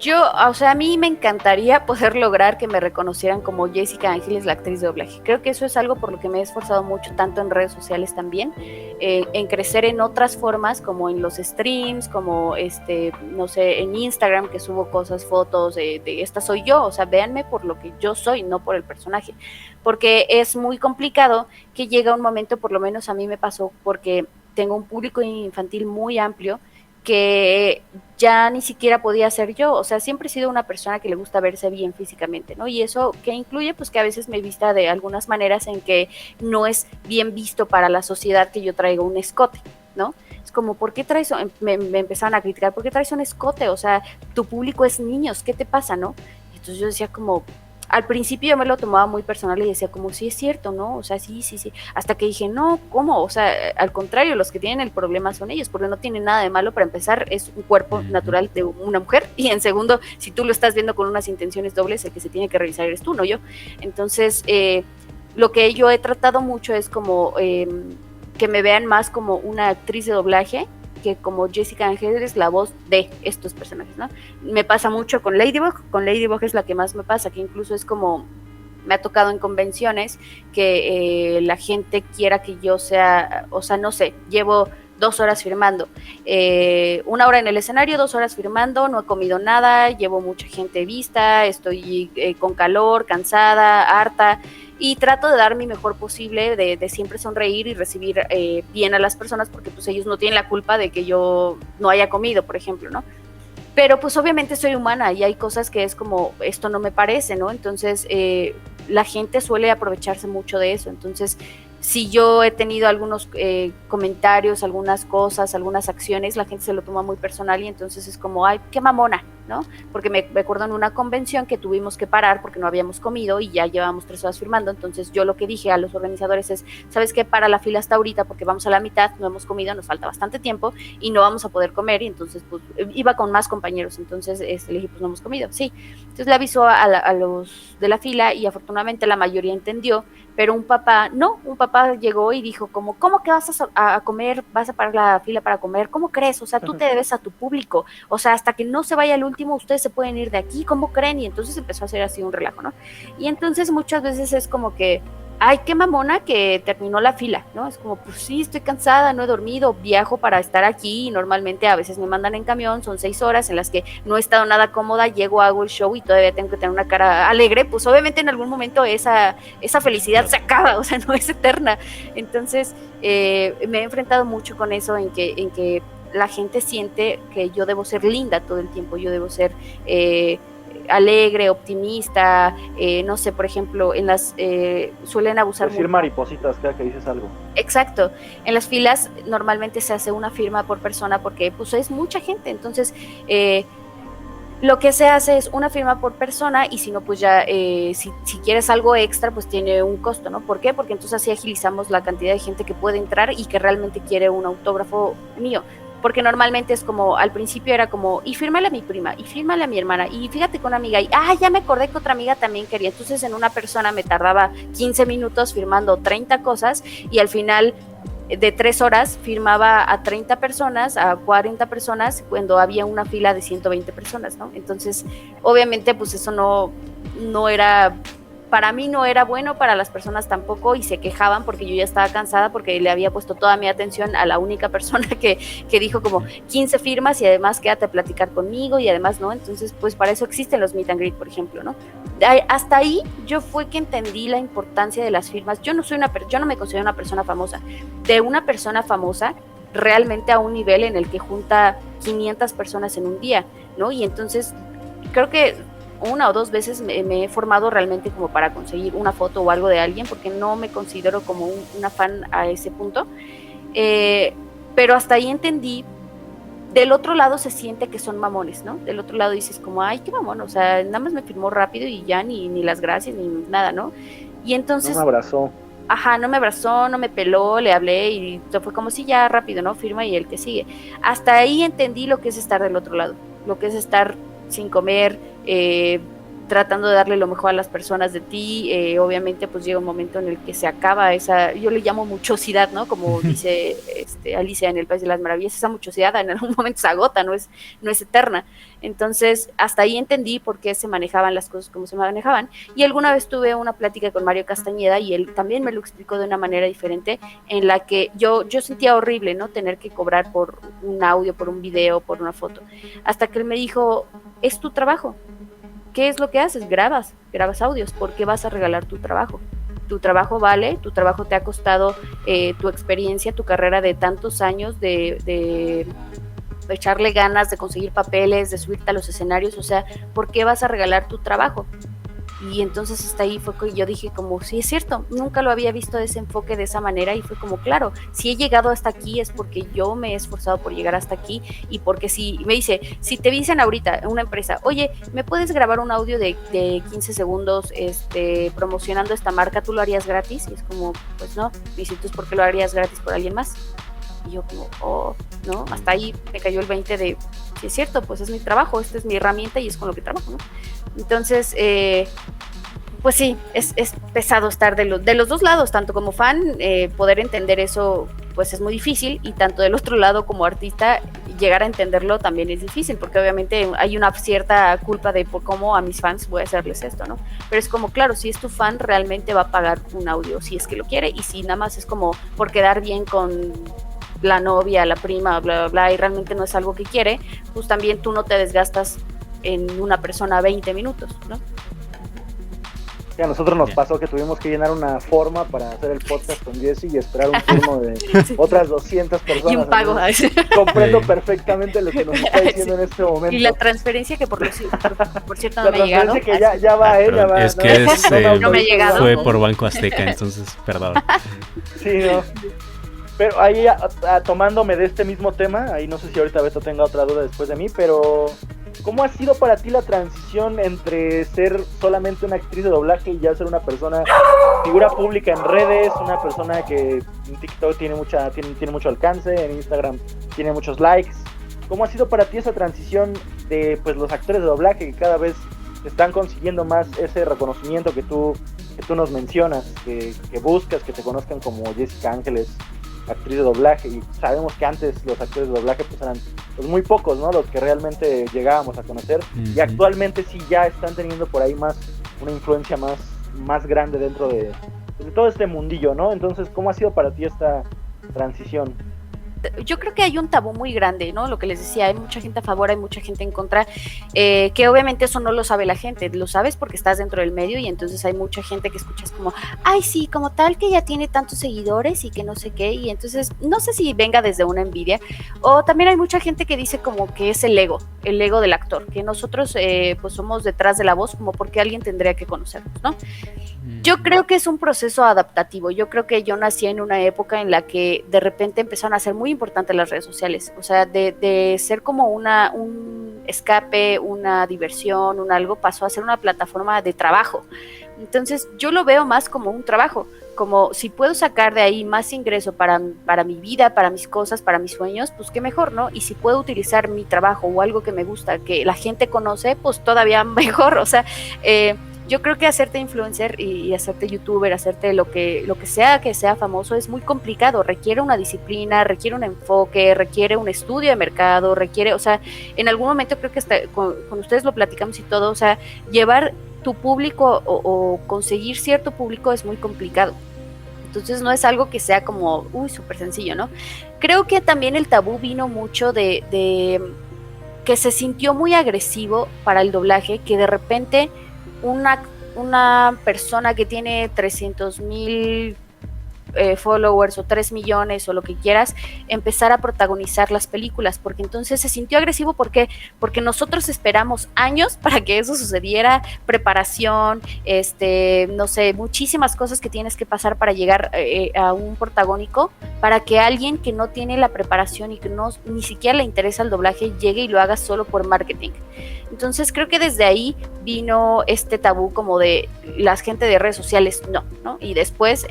Yo, o sea, a mí me encantaría poder lograr que me reconocieran como Jessica Ángeles, la actriz de doblaje. Creo que eso es algo por lo que me he esforzado mucho, tanto en redes sociales también, en crecer en otras formas, como en los streams, como, no sé, en Instagram, que subo cosas, fotos de esta soy yo, o sea, véanme por lo que yo soy, no por el personaje. Porque es muy complicado que llega un momento, por lo menos a mí me pasó, porque tengo un público infantil muy amplio, que ya ni siquiera podía ser yo, o sea, siempre he sido una persona que le gusta verse bien físicamente, ¿no? Y eso que incluye, pues que a veces me vista de algunas maneras en que no es bien visto para la sociedad que yo traiga un escote, ¿no? Es como, ¿por qué traes, me empezaron a criticar, ¿por qué traes un escote? O sea, tu público es niños, ¿qué te pasa, no? Entonces yo decía como, al principio yo me lo tomaba muy personal y decía como, sí es cierto, ¿no? O sea, sí, sí, sí. Hasta que dije, no, ¿cómo? O sea, al contrario, los que tienen el problema son ellos, porque no tienen nada de malo. Para empezar, es un cuerpo natural de una mujer. Y en segundo, si tú lo estás viendo con unas intenciones dobles, el que se tiene que revisar eres tú, no yo. Entonces, lo que yo he tratado mucho es como que me vean más como una actriz de doblaje, que como Jessica Ángeles, la voz de estos personajes, ¿no? Me pasa mucho con Ladybug es la que más me pasa, que incluso es como, me ha tocado en convenciones que la gente quiera que yo sea, o sea, no sé, llevo 2 horas firmando, 1 hora en el escenario, 2 horas firmando, no he comido nada, llevo mucha gente vista, estoy con calor, cansada, harta, y trato de dar mi mejor posible, de siempre sonreír y recibir bien a las personas, porque pues ellos no tienen la culpa de que yo no haya comido, por ejemplo, ¿no? Pero pues obviamente soy humana y hay cosas que es como, esto no me parece, ¿no? Entonces la gente suele aprovecharse mucho de eso. Entonces, si yo he tenido algunos comentarios, algunas cosas, algunas acciones, la gente se lo toma muy personal y entonces es como, ay, qué mamona, ¿no? Porque me acuerdo en una convención que tuvimos que parar porque no habíamos comido y ya llevábamos 3 horas firmando. Entonces yo lo que dije a los organizadores es, ¿sabes qué? Para la fila hasta ahorita porque vamos a la mitad, no hemos comido, nos falta bastante tiempo y no vamos a poder comer. Y entonces pues iba con más compañeros, entonces le dije, pues no hemos comido, sí. Entonces le avisó a los de la fila y afortunadamente la mayoría entendió, pero un papá llegó y dijo como, ¿cómo que vas a comer? ¿Vas a parar la fila para comer? ¿Cómo crees? O sea, tú te debes a tu público, o sea, hasta que no se vaya el último, ustedes se pueden ir de aquí, ¿cómo creen? Y entonces empezó a hacer así un relajo, ¿no? Y entonces muchas veces es como que, ay, qué mamona que terminó la fila, ¿no? Es como, pues sí, estoy cansada, no he dormido, viajo para estar aquí y normalmente a veces me mandan en camión, son 6 horas en las que no he estado nada cómoda, llego, hago el show y todavía tengo que tener una cara alegre, pues obviamente en algún momento esa felicidad se acaba, o sea, no es eterna. Entonces, me he enfrentado mucho con eso, en que la gente siente que yo debo ser linda todo el tiempo, yo debo ser alegre, optimista, no sé, por ejemplo, en las suelen abusar decir mucho. Maripositas cada que dices algo. Exacto, en las filas normalmente se hace una firma por persona porque pues es mucha gente, entonces lo que se hace es una firma por persona y si no, pues ya si quieres algo extra, pues tiene un costo, ¿no? ¿Por qué? Porque entonces así agilizamos la cantidad de gente que puede entrar y que realmente quiere un autógrafo mío. Porque normalmente es como, al principio era como, y fírmale a mi prima, y fírmale a mi hermana, y fíjate con una amiga, y ya me acordé que otra amiga también quería. Entonces en una persona me tardaba 15 minutos firmando 30 cosas, y al final de 3 horas firmaba a 30 personas, a 40 personas, cuando había una fila de 120 personas, ¿no? Entonces, obviamente, pues eso no era, para mí no era bueno, para las personas tampoco, y se quejaban porque yo ya estaba cansada porque le había puesto toda mi atención a la única persona que dijo como 15 firmas y además quédate a platicar conmigo y además, ¿no? Entonces, pues para eso existen los meet and greet, por ejemplo, ¿no? Hasta ahí yo fue que entendí la importancia de las firmas. Yo no me considero una persona famosa. De una persona famosa realmente a un nivel en el que junta 500 personas en un día, ¿no? Y entonces creo que 1 o 2 veces me he formado realmente como para conseguir una foto o algo de alguien, porque no me considero como una fan a ese punto, pero hasta ahí entendí. Del otro lado se siente que son mamones, ¿no? Del otro lado dices como, ay, qué mamón, o sea, nada más me firmó rápido y ya ni las gracias ni nada, ¿no? Y entonces... No me abrazó. Ajá, no me abrazó, no me peló, le hablé y fue como si ya rápido, ¿no? Firma y el que sigue. Hasta ahí entendí lo que es estar del otro lado, lo que es estar sin comer, tratando de darle lo mejor a las personas de ti. Obviamente pues llega un momento en el que se acaba esa, yo le llamo muchosidad, ¿no? Como dice Alicia en el País de las Maravillas, esa muchosidad en algún momento se agota, no es eterna. Entonces hasta ahí entendí por qué se manejaban las cosas como se manejaban, y alguna vez tuve una plática con Mario Castañeda y él también me lo explicó de una manera diferente, en la que yo sentía horrible, ¿no? Tener que cobrar por un audio, por un video, por una foto, hasta que él me dijo, es tu trabajo. ¿Qué es lo que haces? Grabas audios. ¿Por qué vas a regalar tu trabajo? Tu trabajo vale, tu trabajo te ha costado tu experiencia, tu carrera de tantos años de echarle ganas, de conseguir papeles, de subirte a los escenarios. O sea, ¿por qué vas a regalar tu trabajo? Y entonces hasta ahí fue que yo dije como, sí, es cierto, nunca lo había visto de ese enfoque, de esa manera, y fue como, claro, si he llegado hasta aquí es porque yo me he esforzado por llegar hasta aquí, y porque si me dice, si te dicen ahorita una empresa, oye, ¿me puedes grabar un audio de 15 segundos promocionando esta marca? ¿Tú lo harías gratis? Y es como, pues no. Y si tú, ¿por qué lo harías gratis por alguien más? Y yo como, oh, ¿no? Hasta ahí me cayó el 20 de, sí es cierto, pues es mi trabajo, esta es mi herramienta y es con lo que trabajo, ¿no? Entonces, pues sí, es pesado estar de los dos lados, tanto como fan, poder entender eso, pues es muy difícil, y tanto del otro lado como artista, llegar a entenderlo también es difícil, porque obviamente hay una cierta culpa de por cómo a mis fans voy a hacerles esto, ¿no? Pero es como, claro, si es tu fan, realmente va a pagar un audio, si es que lo quiere, y si nada más es como por quedar bien con la novia, la prima, bla, bla, bla, y realmente no es algo que quiere, pues también tú no te desgastas en una persona 20 minutos, ¿no? A nosotros nos pasó que tuvimos que llenar una forma para hacer el podcast con Jessy y esperar un turno de otras 200 personas. Y un pago. Comprendo perfectamente lo que nos está diciendo en este momento. Y la transferencia que por cierto no me ha llegado. La transferencia que ya va, ya va. Es que no me ha llegado. Fue por Banco Azteca, entonces, perdón. Sí, no. Pero ahí, tomándome de este mismo tema, ahí no sé si ahorita Beto tenga otra duda después de mí, pero ¿cómo ha sido para ti la transición entre ser solamente una actriz de doblaje y ya ser una persona, figura pública en redes, una persona que en TikTok tiene mucho alcance, en Instagram tiene muchos likes? ¿Cómo ha sido para ti esa transición de pues los actores de doblaje que cada vez están consiguiendo más ese reconocimiento que tú nos mencionas, que buscas, que te conozcan como Jessica Ángeles, actriz de doblaje? Y sabemos que antes los actores de doblaje pues eran pues muy pocos, ¿no? Los que realmente llegábamos a conocer, y actualmente sí ya están teniendo por ahí una influencia más grande dentro de todo este mundillo, ¿no? Entonces, ¿cómo ha sido para ti esta transición? Yo creo que hay un tabú muy grande, ¿no? Lo que les decía, hay mucha gente a favor, hay mucha gente en contra, que obviamente eso no lo sabe la gente, lo sabes porque estás dentro del medio, y entonces hay mucha gente que escuchas como, ay sí, como tal que ya tiene tantos seguidores y que no sé qué, y entonces no sé si venga desde una envidia, o también hay mucha gente que dice como que es el ego del actor, que nosotros pues somos detrás de la voz, como porque alguien tendría que conocernos, ¿no? Yo creo que es un proceso adaptativo. Yo creo que yo nací en una época en la que de repente empezaron a ser muy importantes las redes sociales. O sea, de ser como un escape, una diversión, un algo, pasó a ser una plataforma de trabajo. Entonces yo lo veo más como un trabajo, como si puedo sacar de ahí más ingreso para mi vida, para mis cosas, para mis sueños, pues qué mejor, ¿no? Y si puedo utilizar mi trabajo o algo que me gusta, que la gente conoce, pues todavía mejor. O sea, yo creo que hacerte influencer y hacerte youtuber, hacerte lo que sea famoso es muy complicado, requiere una disciplina, requiere un enfoque, requiere un estudio de mercado, o sea, en algún momento creo que hasta con ustedes lo platicamos y todo, o sea, llevar tu público o conseguir cierto público es muy complicado. Entonces no es algo que sea como, súper sencillo, ¿no? Creo que también el tabú vino mucho de que se sintió muy agresivo para el doblaje, que de repente una persona que tiene 300,000 followers o 3 millones o lo que quieras, empezar a protagonizar las películas, porque entonces se sintió agresivo. Porque nosotros esperamos años para que eso sucediera, preparación, no sé, muchísimas cosas que tienes que pasar para llegar a un protagónico, para que alguien que no tiene la preparación y que ni siquiera le interesa el doblaje llegue y lo haga solo por marketing. Entonces creo que desde ahí vino este tabú como de la gente de redes sociales, no, y después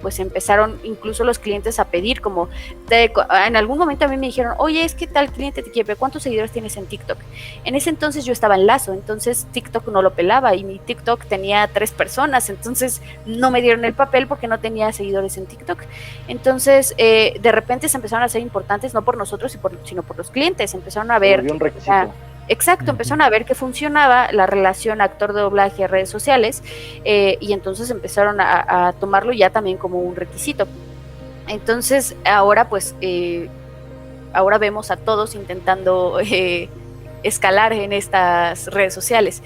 pues empezaron incluso los clientes a pedir como, en algún momento a mí me dijeron, oye, es que tal cliente te quiere, ¿cuántos seguidores tienes en TikTok? En ese entonces yo estaba en Lazo, entonces TikTok no lo pelaba y mi TikTok tenía 3 personas, entonces no me dieron el papel porque no tenía seguidores en TikTok. Entonces de repente se empezaron a ser importantes, no por nosotros, sino por los clientes, empezaron a ver... Un requisito. Exacto, empezaron a ver que funcionaba la relación actor de doblaje, redes sociales, y entonces empezaron a tomarlo ya también como un requisito. Entonces ahora pues, ahora vemos a todos intentando escalar en estas redes sociales,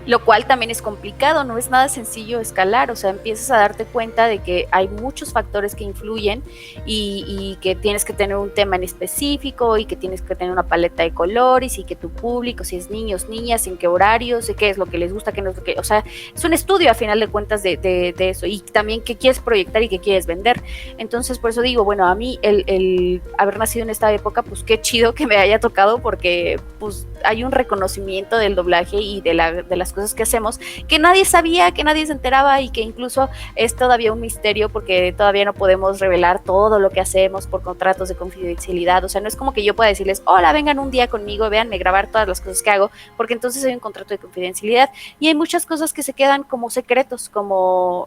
lo cual también es complicado, no es nada sencillo escalar, o sea, empiezas a darte cuenta de que hay muchos factores que influyen y que tienes que tener un tema en específico y que tienes que tener una paleta de colores y que tu público, si es niños, niñas, en qué horarios, qué es lo que les gusta, qué no es lo que, o sea, es un estudio a final de cuentas de eso y también qué quieres proyectar y qué quieres vender. Entonces, por eso digo, bueno, a mí el haber nacido en esta época, pues qué chido que me haya tocado porque pues hay un reconocimiento del doblaje y de las cosas que hacemos que nadie sabía, que nadie se enteraba y que incluso es todavía un misterio porque todavía no podemos revelar todo lo que hacemos por contratos de confidencialidad. O sea, no es como que yo pueda decirles, hola, vengan un día conmigo, véanme grabar todas las cosas que hago, porque entonces hay un contrato de confidencialidad y hay muchas cosas que se quedan como secretos, como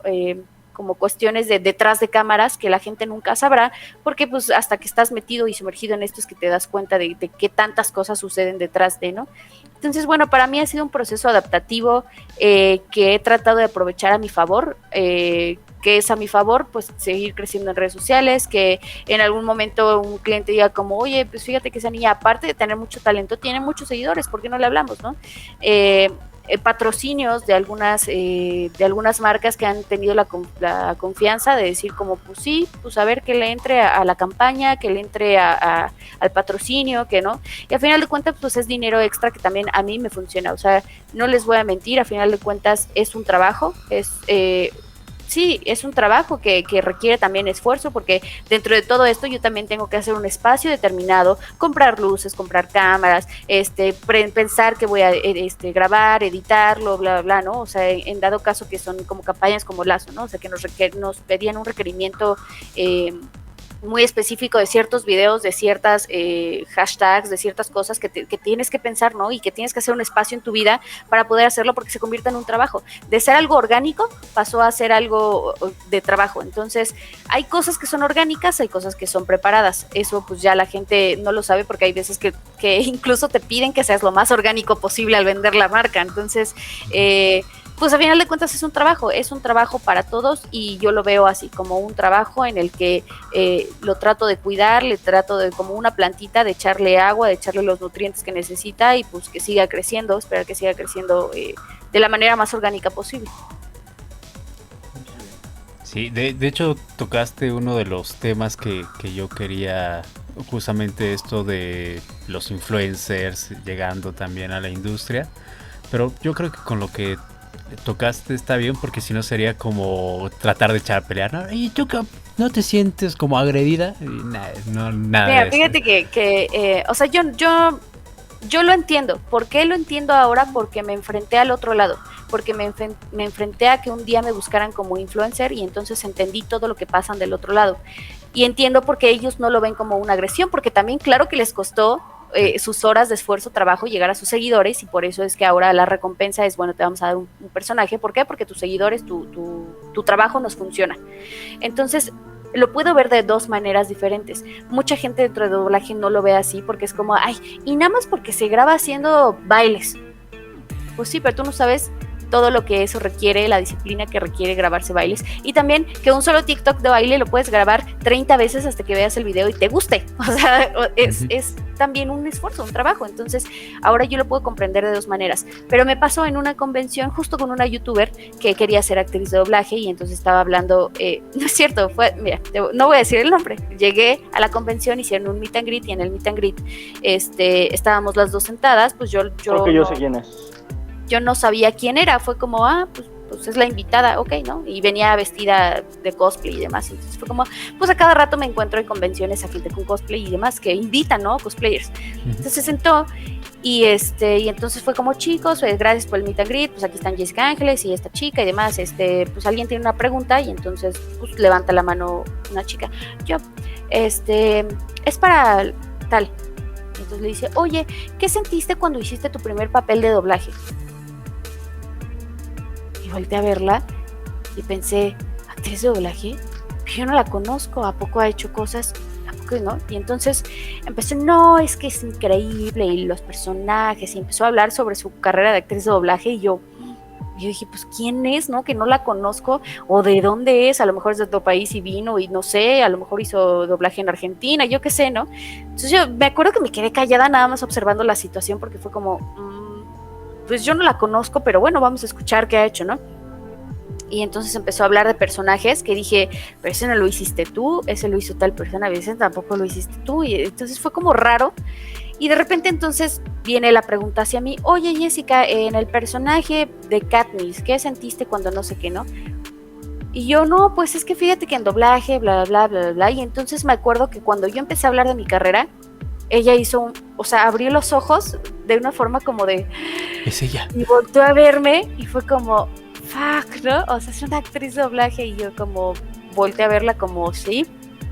cuestiones de detrás de cámaras que la gente nunca sabrá, porque pues hasta que estás metido y sumergido en esto es que te das cuenta de qué tantas cosas suceden detrás de, ¿no? Entonces, bueno, para mí ha sido un proceso adaptativo que he tratado de aprovechar a mi favor, que es a mi favor, pues seguir creciendo en redes sociales, que en algún momento un cliente diga como, oye, pues fíjate que esa niña, aparte de tener mucho talento, tiene muchos seguidores, ¿por qué no le hablamos, no? Patrocinios de algunas marcas que han tenido la confianza de decir como, pues sí, pues a ver que le entre a la campaña, que le entre al patrocinio, que no, y a final de cuentas pues es dinero extra que también a mí me funciona, o sea, no les voy a mentir, a final de cuentas es un trabajo, sí, es un trabajo que requiere también esfuerzo, porque dentro de todo esto yo también tengo que hacer un espacio determinado, comprar luces, comprar cámaras, pensar que voy a grabar, editarlo, bla, bla, bla, ¿no? O sea, en dado caso que son como campañas como Lazo, ¿no? O sea, que nos pedían un requerimiento muy específico de ciertos videos, de ciertas hashtags, de ciertas cosas que tienes que pensar, ¿no? Y que tienes que hacer un espacio en tu vida para poder hacerlo porque se convierte en un trabajo. De ser algo orgánico pasó a ser algo de trabajo. Entonces, hay cosas que son orgánicas, hay cosas que son preparadas. Eso pues ya la gente no lo sabe porque hay veces que incluso te piden que seas lo más orgánico posible al vender la marca. Entonces, pues a final de cuentas es un trabajo para todos y yo lo veo así como un trabajo en el que lo trato de cuidar, le trato de como una plantita de echarle agua, de echarle los nutrientes que necesita y pues que siga creciendo, esperar que siga creciendo de la manera más orgánica posible. Sí, de hecho tocaste uno de los temas que yo quería, justamente esto de los influencers llegando también a la industria, pero yo creo que con lo que tocaste está bien, porque si no sería como tratar de echar a pelear, ¿no? ¿Y tú no te sientes como agredida? Y nada. Mira, fíjate que o sea, yo lo entiendo. ¿Por qué lo entiendo ahora? Porque me enfrenté al otro lado, porque me enfrenté a que un día me buscaran como influencer y entonces entendí todo lo que pasan del otro lado. Y entiendo por qué ellos no lo ven como una agresión, porque también claro que les costó sus horas de esfuerzo, trabajo, llegar a sus seguidores, y por eso es que ahora la recompensa es, bueno, te vamos a dar un personaje. ¿Por qué? Porque tus seguidores, tu trabajo nos funciona. Entonces, lo puedo ver de dos maneras diferentes. Mucha gente dentro de doblaje no lo ve así porque es como, ay, y nada más porque se graba haciendo bailes. Pues sí, pero tú no sabes todo lo que eso requiere, la disciplina que requiere grabarse bailes, y también que un solo TikTok de baile lo puedes grabar 30 veces hasta que veas el video y te guste. O sea, es también un esfuerzo, un trabajo. Entonces ahora yo lo puedo comprender de dos maneras, pero me pasó en una convención justo con una youtuber que quería ser actriz de doblaje y entonces estaba hablando, no es cierto, mira, no voy a decir el nombre, llegué a la convención, hicieron un meet and greet y en el meet and greet estábamos las dos sentadas, pues yo creo que yo sé quién es. Yo no sabía quién era, fue como, pues es la invitada, ok, ¿no? Y venía vestida de cosplay y demás, entonces fue como, pues a cada rato me encuentro en convenciones a gente con cosplay y demás que invitan, ¿no? Cosplayers. Entonces se sentó Y entonces fue como, chicos, gracias por el meet and greet, pues aquí están Jessica Ángeles y esta chica y demás, pues alguien tiene una pregunta y entonces pues levanta la mano una chica, yo, es para tal. Entonces le dice, oye, ¿qué sentiste cuando hiciste tu primer papel de doblaje? Y volteé a verla y pensé, ¿actriz de doblaje? Yo no la conozco, ¿a poco ha hecho cosas? ¿A poco no? Y entonces empezó, no, es que es increíble y los personajes, y empezó a hablar sobre su carrera de actriz de doblaje y yo dije, pues ¿quién es, no? Que no la conozco, o de dónde es, a lo mejor es de otro país y vino y no sé, a lo mejor hizo doblaje en Argentina, yo qué sé, ¿no? Entonces yo me acuerdo que me quedé callada nada más observando la situación porque fue como, pues yo no la conozco, pero bueno, vamos a escuchar qué ha hecho, ¿no? Y entonces empezó a hablar de personajes que dije, pero ese no lo hiciste tú, ese lo hizo tal persona, ese tampoco lo hiciste tú, y entonces fue como raro. Y de repente entonces viene la pregunta hacia mí, oye Jessica, en el personaje de Katniss, ¿qué sentiste cuando no sé qué, no? Y yo, no, pues es que fíjate que en doblaje, bla, bla, bla, bla, bla, y entonces me acuerdo que cuando yo empecé a hablar de mi carrera, ella hizo, abrió los ojos de una forma como de... Es ella. Y volteó a verme y fue como, fuck, ¿no? O sea, es una actriz de doblaje y yo como volteé a verla como, sí,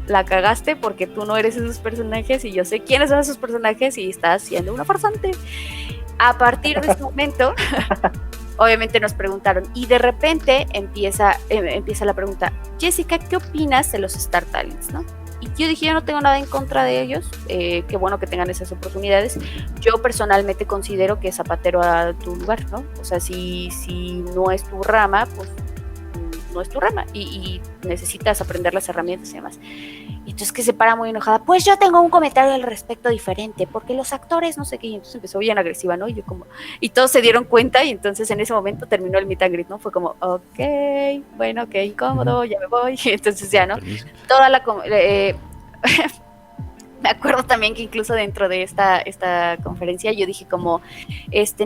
la cagaste porque tú no eres esos personajes y yo sé quiénes son esos personajes y estás siendo una farsante. A partir de ese momento, obviamente nos preguntaron y de repente empieza la pregunta, Jessica, ¿qué opinas de los Star Talents, no? Y yo dije, yo no tengo nada en contra de ellos, qué bueno que tengan esas oportunidades. Yo personalmente considero que zapatero a tu lugar, ¿no? O sea, si no es tu rama, pues no es tu rama y necesitas aprender las herramientas y demás. Y entonces que se para muy enojada, pues yo tengo un comentario al respecto diferente, porque los actores no sé qué, y entonces empezó bien agresiva, ¿no? Y yo como, y todos se dieron cuenta y entonces en ese momento terminó el meet and greet, ¿no? Fue como, ok, bueno, qué incómodo, ya me voy, y entonces ya, ¿no? Toda la... me acuerdo también que incluso dentro de esta conferencia yo dije como,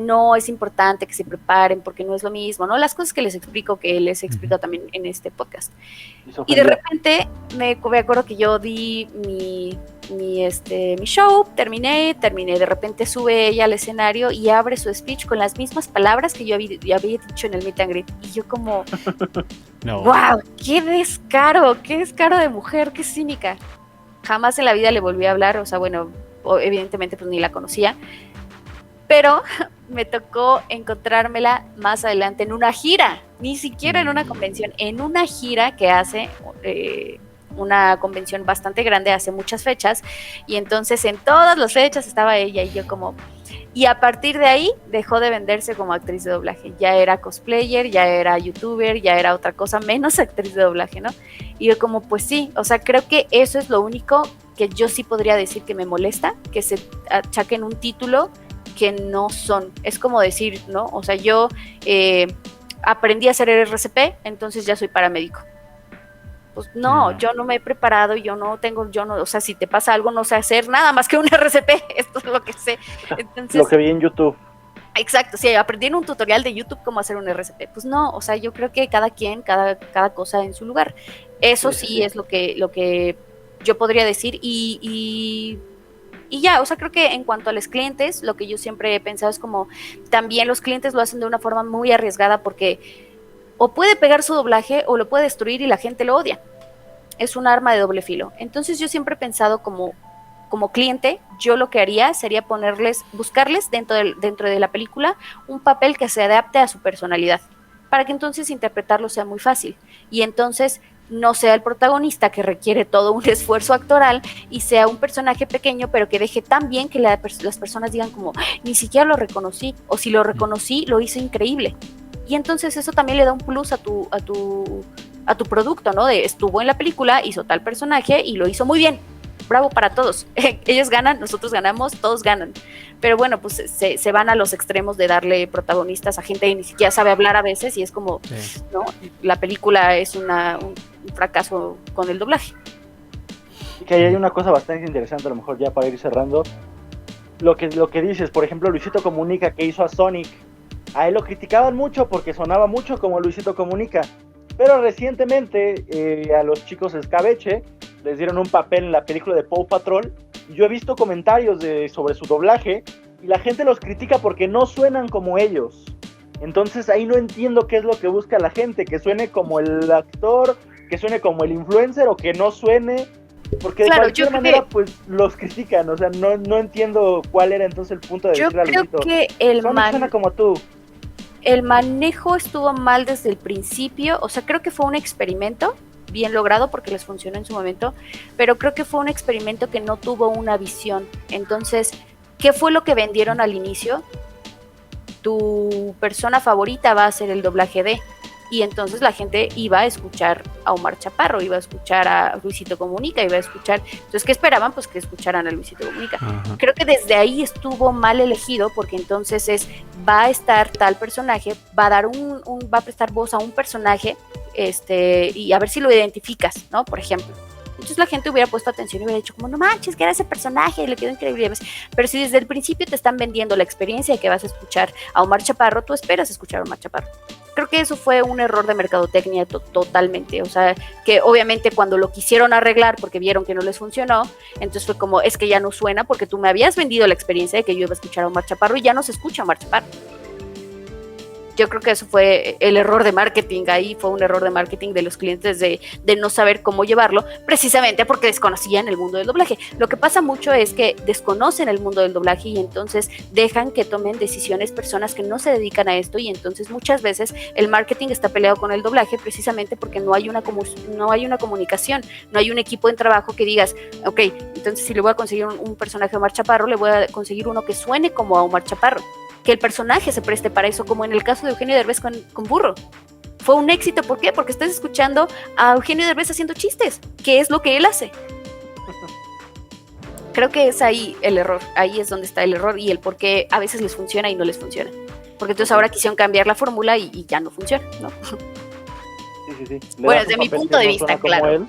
no, es importante que se preparen porque no es lo mismo, ¿no? Las cosas que les explico, que les he explicado también en este podcast. Y de repente me acuerdo que yo di mi show, terminé, de repente sube ella al escenario y abre su speech con las mismas palabras que yo había dicho en el meet and greet. Y yo como, no. ¡Wow! ¡Qué descaro de mujer! ¡Qué cínica! Jamás en la vida le volví a hablar, o sea, bueno, evidentemente pues ni la conocía, pero me tocó encontrármela más adelante en una gira, ni siquiera en una convención, en una gira que hace una convención bastante grande hace muchas fechas, y entonces en todas las fechas estaba ella y yo como... Y a partir de ahí dejó de venderse como actriz de doblaje. Ya era cosplayer, ya era youtuber, ya era otra cosa menos actriz de doblaje, ¿no? Y yo como, pues sí, o sea, creo que eso es lo único que yo sí podría decir que me molesta, que se achaquen un título que no son. Es como decir, ¿no? O sea, yo aprendí a hacer RCP, entonces ya soy paramédico. Pues no, yo no me he preparado, o sea, si te pasa algo no sé hacer nada más que un RCP, esto es lo que sé. Entonces, lo que vi en YouTube. Exacto, sí, aprendí en un tutorial de YouTube cómo hacer un RCP. Pues no, o sea, yo creo que cada quien, cada cosa en su lugar. Eso sí es lo que yo podría decir y ya, o sea, creo que en cuanto a los clientes, lo que yo siempre he pensado es como, también los clientes lo hacen de una forma muy arriesgada porque o puede pegar su doblaje o lo puede destruir y la gente lo odia. Es un arma de doble filo. Entonces yo siempre he pensado como cliente, yo lo que haría sería buscarles dentro de la película un papel que se adapte a su personalidad, para que entonces interpretarlo sea muy fácil. Y entonces no sea el protagonista que requiere todo un esfuerzo actoral y sea un personaje pequeño, pero que deje tan bien que las personas digan como, ni siquiera lo reconocí, o si lo reconocí, lo hizo increíble. Y entonces eso también le da un plus a tu producto, ¿no? Estuvo en la película, hizo tal personaje y lo hizo muy bien. Bravo para todos. Ellos ganan, nosotros ganamos, todos ganan. Pero bueno, pues se van a los extremos de darle protagonistas a gente que ni siquiera sabe hablar a veces y es como, sí, ¿no? La película es un fracaso con el doblaje. Y que ahí hay una cosa bastante interesante, a lo mejor ya para ir cerrando. Lo que dices, por ejemplo, Luisito Comunica que hizo a Sonic. A él lo criticaban mucho porque sonaba mucho como Luisito Comunica, pero recientemente a los chicos Escabeche les dieron un papel en la película de Paw Patrol. Yo he visto comentarios sobre su doblaje y la gente los critica porque no suenan como ellos. Entonces ahí no entiendo qué es lo que busca la gente, que suene como el actor, que suene como el influencer o que no suene, porque Claro, de cualquier manera pues los critican, o sea, no entiendo cuál era entonces el punto de decirle a creo Luisito, que suena como tú. el manejo estuvo mal desde el principio, o sea, creo que fue un experimento bien logrado porque les funcionó en su momento, pero creo que fue un experimento que no tuvo una visión. Entonces, ¿qué fue lo que vendieron al inicio? Tu persona favorita va a ser el doblaje de, y entonces la gente iba a escuchar a Omar Chaparro, iba a escuchar a Luisito Comunica, iba a escuchar, entonces ¿qué esperaban? Pues que escucharan a Luisito Comunica. Ajá. Creo que desde ahí estuvo mal elegido, porque entonces va a estar tal personaje, va a dar va a prestar voz a un personaje, y a ver si lo identificas, ¿no? Por ejemplo. Entonces la gente hubiera puesto atención y hubiera dicho como, no manches, que era ese personaje, le quedó increíble. Pero si desde el principio te están vendiendo la experiencia de que vas a escuchar a Omar Chaparro, tú esperas escuchar a Omar Chaparro. Creo que eso fue un error de mercadotecnia totalmente. O sea, que obviamente cuando lo quisieron arreglar porque vieron que no les funcionó, entonces fue como, es que ya no suena porque tú me habías vendido la experiencia de que yo iba a escuchar a Omar Chaparro y ya no se escucha a Omar Chaparro. Yo creo que eso fue el error de marketing, ahí fue un error de marketing de los clientes de no saber cómo llevarlo, precisamente porque desconocían el mundo del doblaje. Lo que pasa mucho es que desconocen el mundo del doblaje y entonces dejan que tomen decisiones personas que no se dedican a esto, y entonces muchas veces el marketing está peleado con el doblaje precisamente porque no hay una comunicación, no hay un equipo en trabajo que digas, ok, entonces si le voy a conseguir un personaje a Omar Chaparro, le voy a conseguir uno que suene como a Omar Chaparro, que el personaje se preste para eso, como en el caso de Eugenio Derbez con Burro. Fue un éxito, ¿por qué? Porque estás escuchando a Eugenio Derbez haciendo chistes, que es lo que él hace. Creo que es ahí el error, ahí es donde está el error y el por qué a veces les funciona y no les funciona. Porque entonces ahora quisieron cambiar la fórmula y ya no funciona, ¿no? Sí. Bueno, desde mi punto de vista, claro. Él.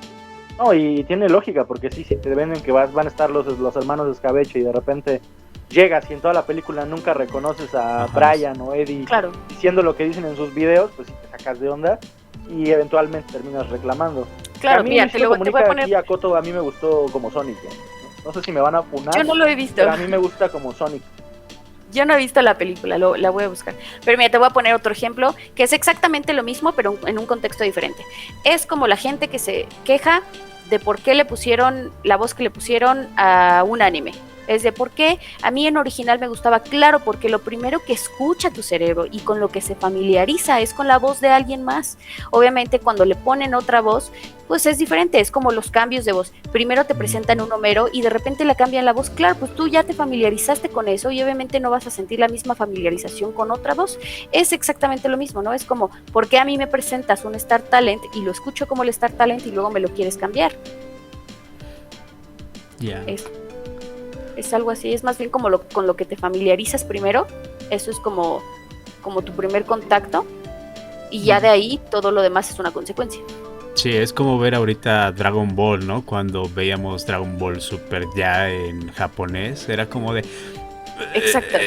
No, y tiene lógica, porque sí, si te venden que van a estar los hermanos de Escabeche y de repente llegas y en toda la película nunca reconoces a Brian o Eddie, claro, diciendo lo que dicen en sus videos, pues sí te sacas de onda y eventualmente terminas reclamando. Claro, a mí mira, te voy a poner... aquí a Coto, a mí me gustó como Sonic. No sé si me van a funar. Yo no lo he visto. Pero a mí me gusta como Sonic. Yo no he visto la película, la voy a buscar. Pero mira, te voy a poner otro ejemplo, que es exactamente lo mismo, pero en un contexto diferente. Es como la gente que se queja de por qué le pusieron la voz que le pusieron a un anime. Es de por qué a mí en original me gustaba, claro, porque lo primero que escucha tu cerebro y con lo que se familiariza es con la voz de alguien más. Obviamente cuando le ponen otra voz, pues es diferente, es como los cambios de voz. Primero te presentan un Homero y de repente le cambian la voz, claro, pues tú ya te familiarizaste con eso y obviamente no vas a sentir la misma familiarización con otra voz. Es exactamente lo mismo, ¿no? Es como, ¿por qué a mí me presentas un Star Talent y lo escucho como el Star Talent y luego me lo quieres cambiar? Ya. Es algo así, es más bien como con lo que te familiarizas primero, eso es como tu primer contacto y ya de ahí todo lo demás es una consecuencia. Sí, es como ver ahorita Dragon Ball, ¿no? Cuando veíamos Dragon Ball Super ya en japonés, era como de... Exacto.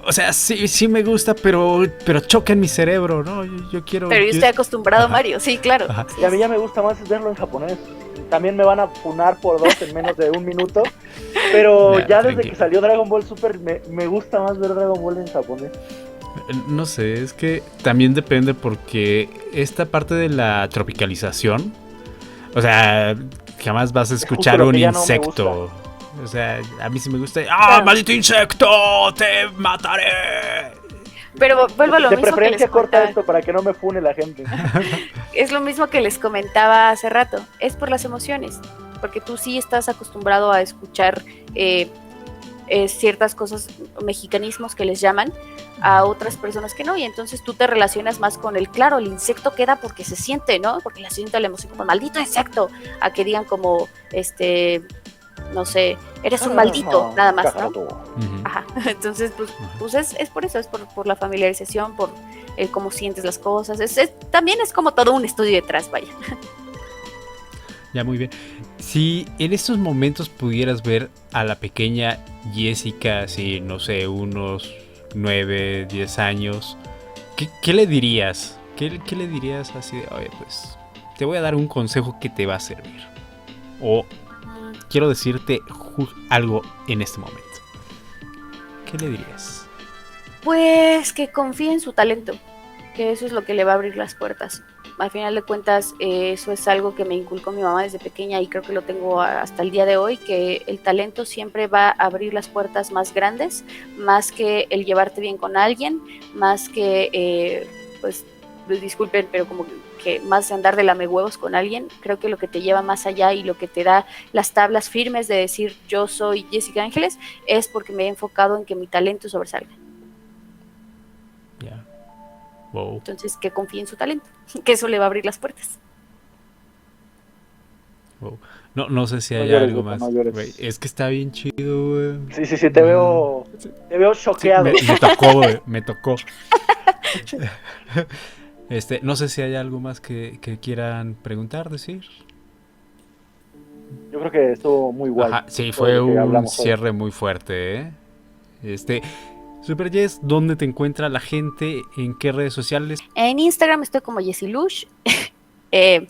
O sea, sí me gusta, pero choca en mi cerebro, ¿no? Yo quiero... Pero yo estoy acostumbrado, Mario, sí, claro. Y a mí ya me gusta más verlo en japonés. También me van a funar por 2 en menos de un minuto. Pero ya desde que salió Dragon Ball Super me gusta más ver Dragon Ball en japonés. No sé, es que también depende porque esta parte de la tropicalización, o sea, jamás vas a escuchar un insecto. O sea, a mí sí me gusta. ¡Ah, claro! ¡Maldito insecto! ¡Te mataré! Pero vuelvo a lo de mismo preferencia que les corta comentaba. Esto para que no me fune la gente. Es lo mismo que les comentaba hace rato. Es por las emociones. Porque tú sí estás acostumbrado a escuchar ciertas cosas, mexicanismos que les llaman, a otras personas que no, y entonces tú te relacionas más con el insecto queda porque se siente, ¿no? Porque la siente la emoción como maldito insecto, a que digan como, no sé, eres un maldito, nada más, ¿no? Ajá, entonces pues es por eso, es por la familiarización, por cómo sientes las cosas, también es como todo un estudio detrás, vaya. Ya, muy bien. Si en estos momentos pudieras ver a la pequeña Jessica, así, no sé, unos 9, 10 años, ¿qué le dirías? ¿Qué le dirías así de, oye, pues, te voy a dar un consejo que te va a servir? O quiero decirte algo en este momento. ¿qué le dirías? Pues que confíe en su talento, que eso es lo que le va a abrir las puertas. Al final de cuentas, eso es algo que me inculcó mi mamá desde pequeña y creo que lo tengo hasta el día de hoy, que el talento siempre va a abrir las puertas más grandes, más que el llevarte bien con alguien, más que, pues disculpen, pero como que más de andar de lamehuevos con alguien. Creo que lo que te lleva más allá y lo que te da las tablas firmes de decir yo soy Jessica Ángeles es porque me he enfocado en que mi talento sobresalga. Ya. Wow. Entonces, que confíe en su talento, que eso le va a abrir las puertas. Wow. No sé si No hay llores, algo Beto, más. no llores. Güey, es que está bien chido, güey. Sí, te veo Sí, choqueado. me tocó, güey, me tocó. No sé si hay algo más que quieran preguntar, decir. Yo creo que estuvo muy guay. Ajá, sí, todo fue lo que un hablamos hoy. cierre muy fuerte, ¿eh? Super Jess, ¿dónde te encuentra la gente? ¿En qué redes sociales? En Instagram estoy como Jessilush. En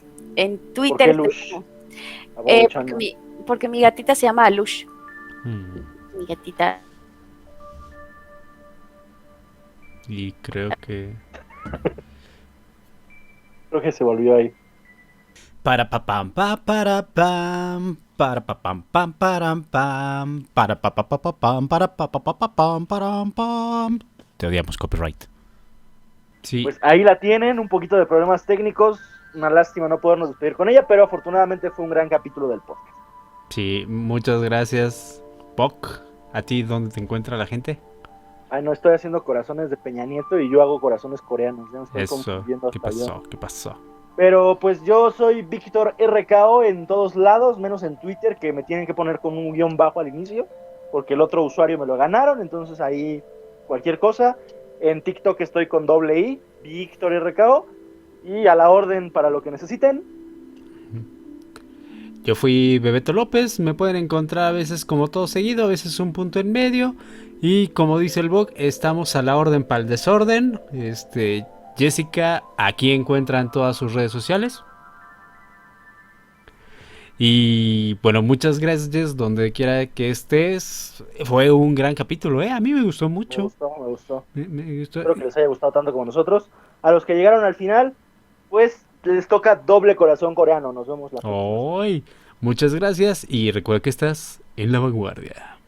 ¿Por Twitter qué estoy Lush? como... Aprovechando. porque mi gatita se llama Alush. Mi gatita. Y creo que... Creo que se volvió ahí. Para pa pam pa para pam para pa pam pam param pam para pa pa pa pa pam para pa pa pa pa pam param pam. Te odiamos, copyright. Sí, Pues ahí la tienen, un poquito de problemas técnicos. Una lástima no podernos despedir con ella, pero afortunadamente fue un gran capítulo del podcast. sí, muchas gracias, Poc. ¿A ti dónde te encuentra la gente? Ay, no, estoy haciendo corazones de Peña Nieto y yo hago corazones coreanos. Ya me estoy Eso, confundiendo ¿qué hasta yo. pasó? ¿Qué pasó? Pero pues yo soy Víctor RKO en todos lados, menos en Twitter, que me tienen que poner con un guión bajo al inicio, porque el otro usuario me lo ganaron, entonces ahí cualquier cosa. En TikTok estoy con doble I, Víctor RKO, y a la orden para lo que necesiten. Yo fui Bebeto López, me pueden encontrar a veces como todo seguido, a veces un punto en medio. Y como dice el Bog, estamos a la orden para el desorden. Jessica, aquí encuentran todas sus redes sociales. Y bueno, muchas gracias, Jess, donde quiera que estés. Fue un gran capítulo, ¿eh? A mí me gustó Me mucho. gustó, me gustó. Me gustó. Espero que les haya gustado tanto como nosotros. A los que llegaron al final, pues les toca doble corazón coreano. Nos vemos la próxima. ¡Ay! Muchas gracias y recuerda que estás en la vanguardia.